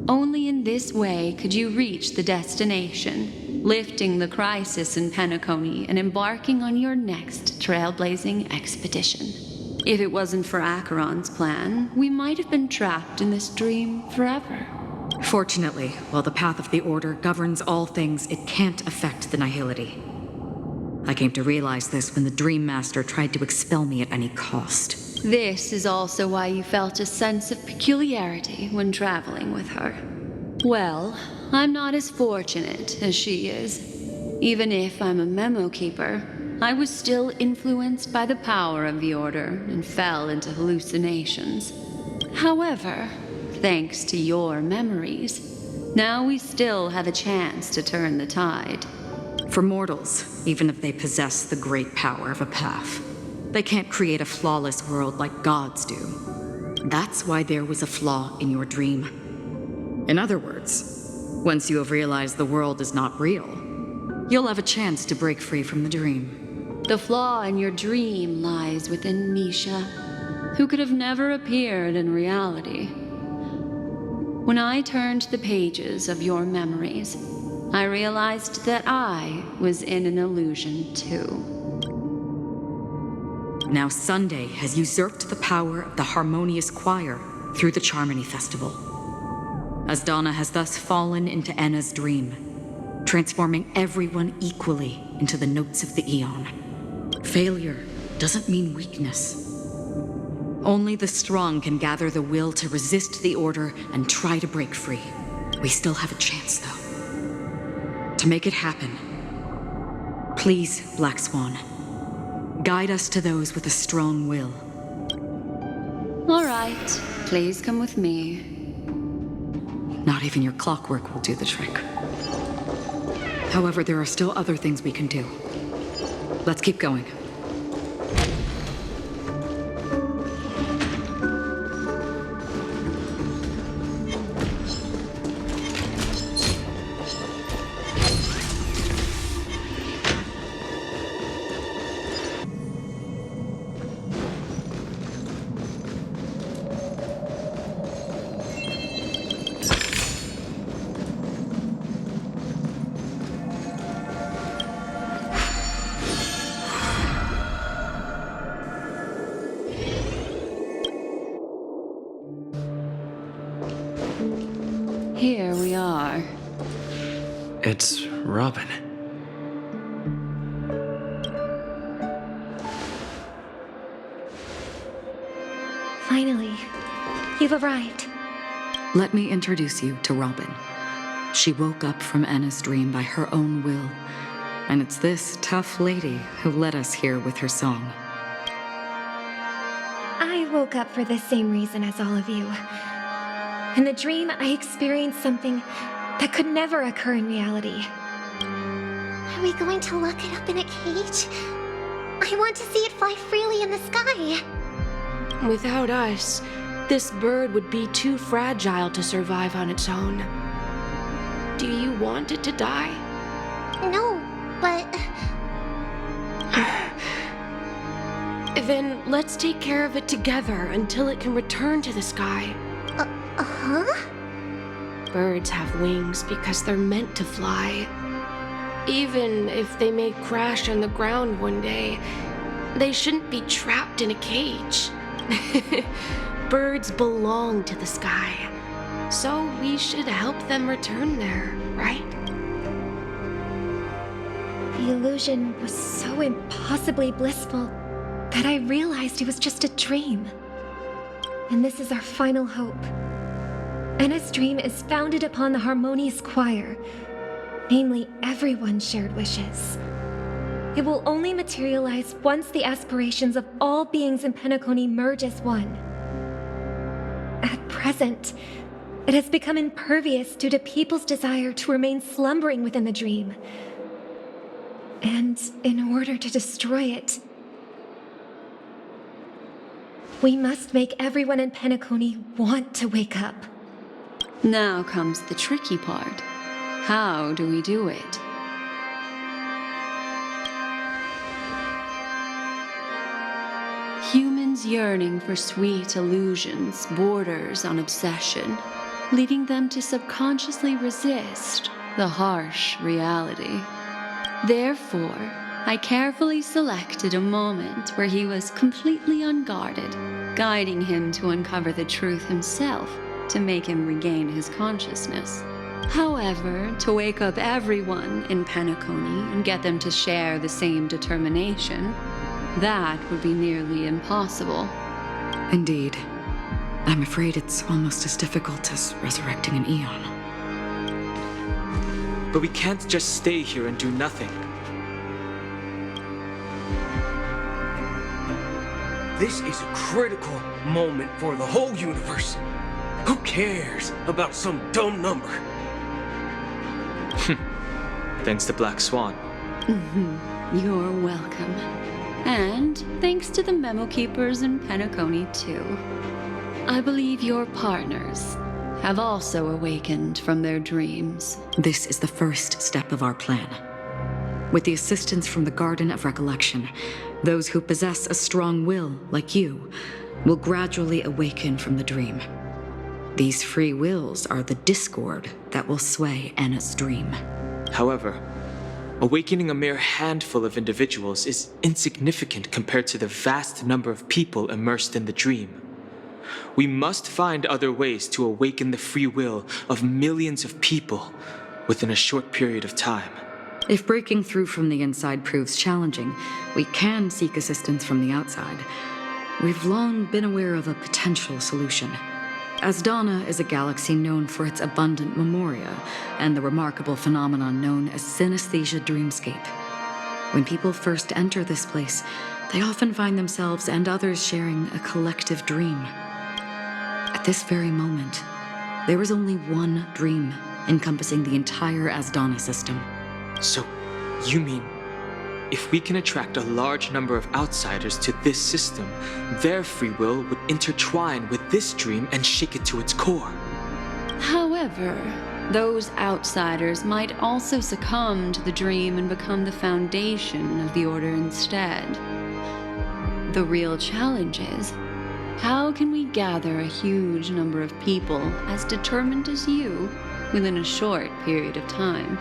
Only in this way could you reach the destination, lifting the crisis in Penacony and embarking on your next trailblazing expedition. If it wasn't for Acheron's plan, we might have been trapped in this dream forever. Fortunately, while the path of the Order governs all things, it can't affect the Nihility. I came to realize this when the Dream Master tried to expel me at any cost. This is also why you felt a sense of peculiarity when traveling with her. Well, I'm not as fortunate as she is. Even if I'm a memo keeper, I was still influenced by the power of the Order and fell into hallucinations. However, thanks to your memories, now we still have a chance to turn the tide. For mortals, even if they possess the great power of a path, they can't create a flawless world like gods do. That's why there was a flaw in your dream. In other words, once you have realized the world is not real, you'll have a chance to break free from the dream. The flaw in your dream lies within Misha, who could have never appeared in reality. When I turned the pages of your memories, I realized that I was in an illusion too. Now Sunday has usurped the power of the Harmonious Choir through the Charmony Festival. Asdana has thus fallen into Enna's dream, transforming everyone equally into the notes of the Aeon. Failure doesn't mean weakness. Only the strong can gather the will to resist the Order and try to break free. We still have a chance, though. To make it happen, please, Black Swan, guide us to those with a strong will. All right, please come with me. Not even your clockwork will do the trick. However, there are still other things we can do. Let's keep going. Here we are. It's Robin. Finally, you've arrived. Let me introduce you to Robin. She woke up from Enna's dream by her own will, and it's this tough lady who led us here with her song. I woke up for the same reason as all of you. In the dream, I experienced something that could never occur in reality. Are we going to lock it up in a cage? I want to see it fly freely in the sky. Without us, this bird would be too fragile to survive on its own. Do you want it to die? No, but... Then let's take care of it together until it can return to the sky. Huh? Birds have wings because they're meant to fly. Even if they may crash on the ground one day, they shouldn't be trapped in a cage. Birds belong to the sky, so we should help them return there, right? The illusion was so impossibly blissful that I realized it was just a dream. And this is our final hope. Enna's dream is founded upon the harmonious choir, namely everyone's shared wishes. It will only materialize once the aspirations of all beings in Penacony merge as one. At present, it has become impervious due to people's desire to remain slumbering within the dream. And in order to destroy it, we must make everyone in Penacony want to wake up. Now comes the tricky part. How do we do it? Humans yearning for sweet illusions borders on obsession, leading them to subconsciously resist the harsh reality. Therefore, I carefully selected a moment where he was completely unguarded, guiding him to uncover the truth himself to make him regain his consciousness. However, to wake up everyone in Penacony and get them to share the same determination, that would be nearly impossible. Indeed. I'm afraid it's almost as difficult as resurrecting an Eon. But we can't just stay here and do nothing. This is a critical moment for the whole universe. Who cares about some dumb number? Thanks to Black Swan. You're welcome. And thanks to the memo keepers in Penacony, too. I believe your partners have also awakened from their dreams. This is the first step of our plan. With the assistance from the Garden of Recollection, those who possess a strong will, like you, will gradually awaken from the dream. These free wills are the discord that will sway Enna's dream. However, awakening a mere handful of individuals is insignificant compared to the vast number of people immersed in the dream. We must find other ways to awaken the free will of millions of people within a short period of time. If breaking through from the inside proves challenging, we can seek assistance from the outside. We've long been aware of a potential solution. Asdana is a galaxy known for its abundant memoria and the remarkable phenomenon known as synesthesia dreamscape. When people first enter this place, they often find themselves and others sharing a collective dream. At this very moment, there is only one dream encompassing the entire Asdana system. So, you mean, if we can attract a large number of outsiders to this system, their free will would intertwine with this dream and shake it to its core. However, those outsiders might also succumb to the dream and become the foundation of the Order instead. The real challenge is, how can we gather a huge number of people as determined as you within a short period of time?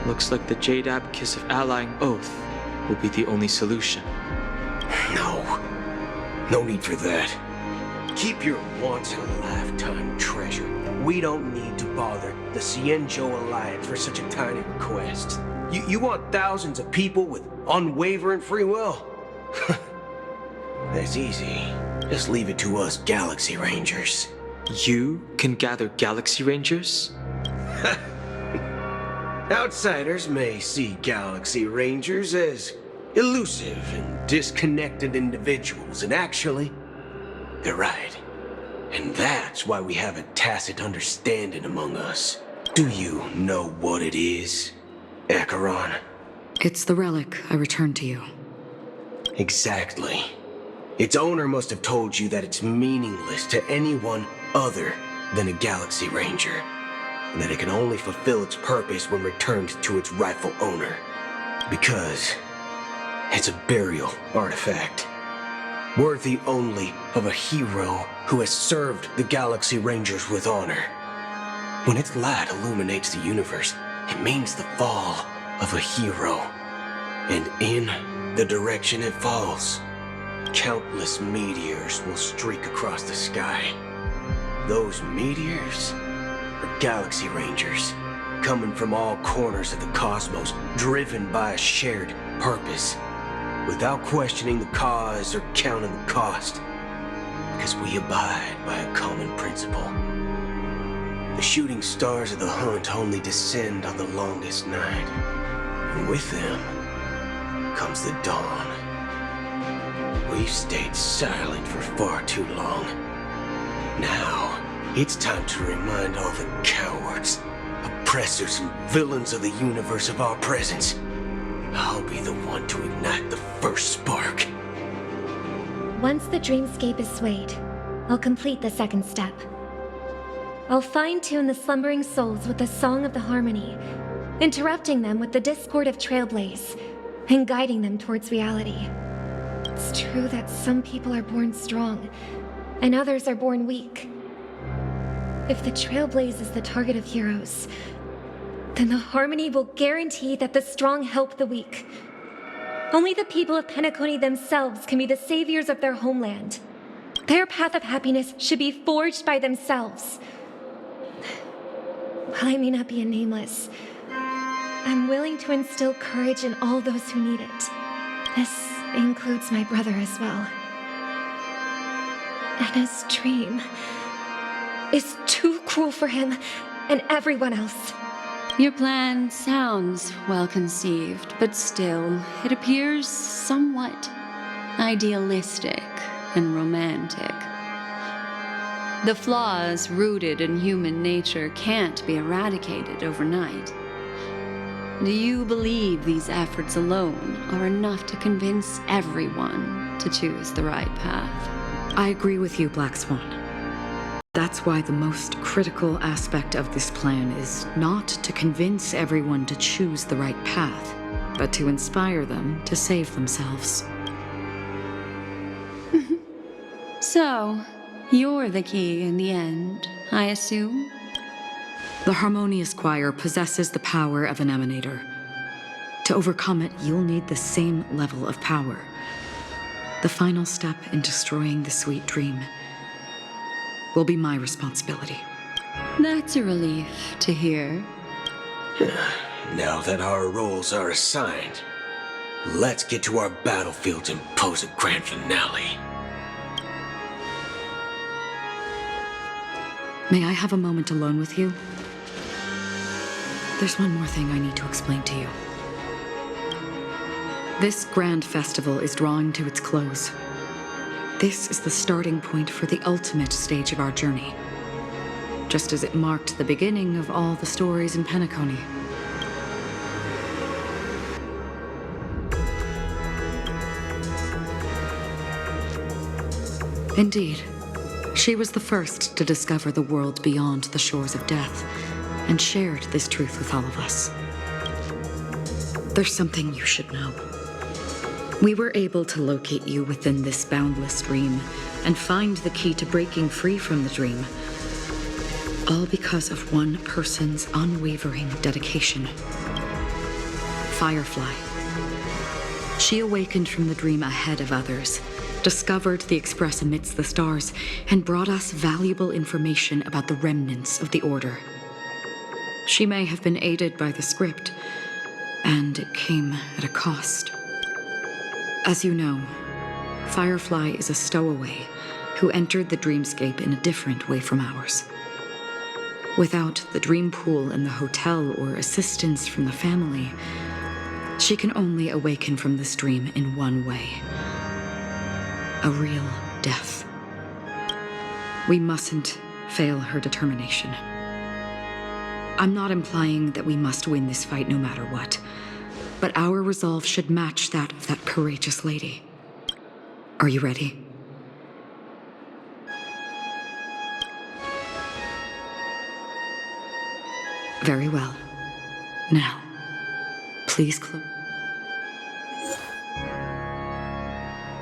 Looks like the Jade Abacus of Allying Oath will be the only solution. No need for that. Keep your once-in-a-lifetime treasure. We don't need to bother the Cienjo Alliance for such a tiny request. You want thousands of people with unwavering free will? That's easy. Just leave it to us Galaxy Rangers. You can gather Galaxy Rangers? Outsiders may see Galaxy Rangers as elusive and disconnected individuals, and actually, they're right. And that's why we have a tacit understanding among us. Do you know what it is, Acheron? It's the relic I returned to you. Exactly. Its owner must have told you that it's meaningless to anyone other than a Galaxy Ranger. and that it can only fulfill its purpose when returned to its rightful owner. Because it's a burial artifact, worthy only of a hero who has served the Galaxy Rangers with honor. When its light illuminates the universe, it means the fall of a hero. And in the direction it falls, countless meteors will streak across the sky. Those meteors are Galaxy Rangers, coming from all corners of the cosmos, driven by a shared purpose, without questioning the cause or counting the cost, because we abide by a common principle. The shooting stars of the hunt only descend on the longest night, and with them comes the dawn. We've stayed silent for far too long. Now, it's time to remind all the cowards, oppressors, and villains of the universe of our presence. I'll be the one to ignite the first spark. Once the dreamscape is swayed, I'll complete the second step. I'll fine-tune the slumbering souls with the song of the harmony, interrupting them with the discord of trailblaze, and guiding them towards reality. It's true that some people are born strong, and others are born weak. If the trailblaze is the target of heroes, then the harmony will guarantee that the strong help the weak. Only the people of Penacony themselves can be the saviors of their homeland. Their path of happiness should be forged by themselves. While I may not be a nameless, I'm willing to instill courage in all those who need it. This includes my brother as well. And his dream is too cruel for him and everyone else. Your plan sounds well conceived, but still, it appears somewhat idealistic and romantic. The flaws rooted in human nature can't be eradicated overnight. Do you believe these efforts alone are enough to convince everyone to choose the right path? I agree with you, Black Swan. That's why the most critical aspect of this plan is not to convince everyone to choose the right path, but to inspire them to save themselves. So, you're the key in the end, I assume? The Harmonious Choir possesses the power of an emanator. To overcome it, you'll need the same level of power. The final step in destroying the sweet dream will be my responsibility. That's a relief to hear. Now that our roles are assigned, let's get to our battlefields and pose a grand finale. May I have a moment alone with you? There's one more thing I need to explain to you. This grand festival is drawing to its close. This is the starting point for the ultimate stage of our journey, just as it marked the beginning of all the stories in Penacony. Indeed, she was the first to discover the world beyond the shores of death, and shared this truth with all of us. There's something you should know. We were able to locate you within this boundless dream and find the key to breaking free from the dream, all because of one person's unwavering dedication. Firefly. She awakened from the dream ahead of others, discovered the Express amidst the stars, and brought us valuable information about the remnants of the Order. She may have been aided by the script, and it came at a cost. As you know, Firefly is a stowaway who entered the dreamscape in a different way from ours. Without the dream pool in the hotel or assistance from the family, she can only awaken from this dream in one way: a real death. We mustn't fail her determination. I'm not implying that we must win this fight no matter what, but our resolve should match that of that courageous lady. Are you ready? Very well. Now, please close.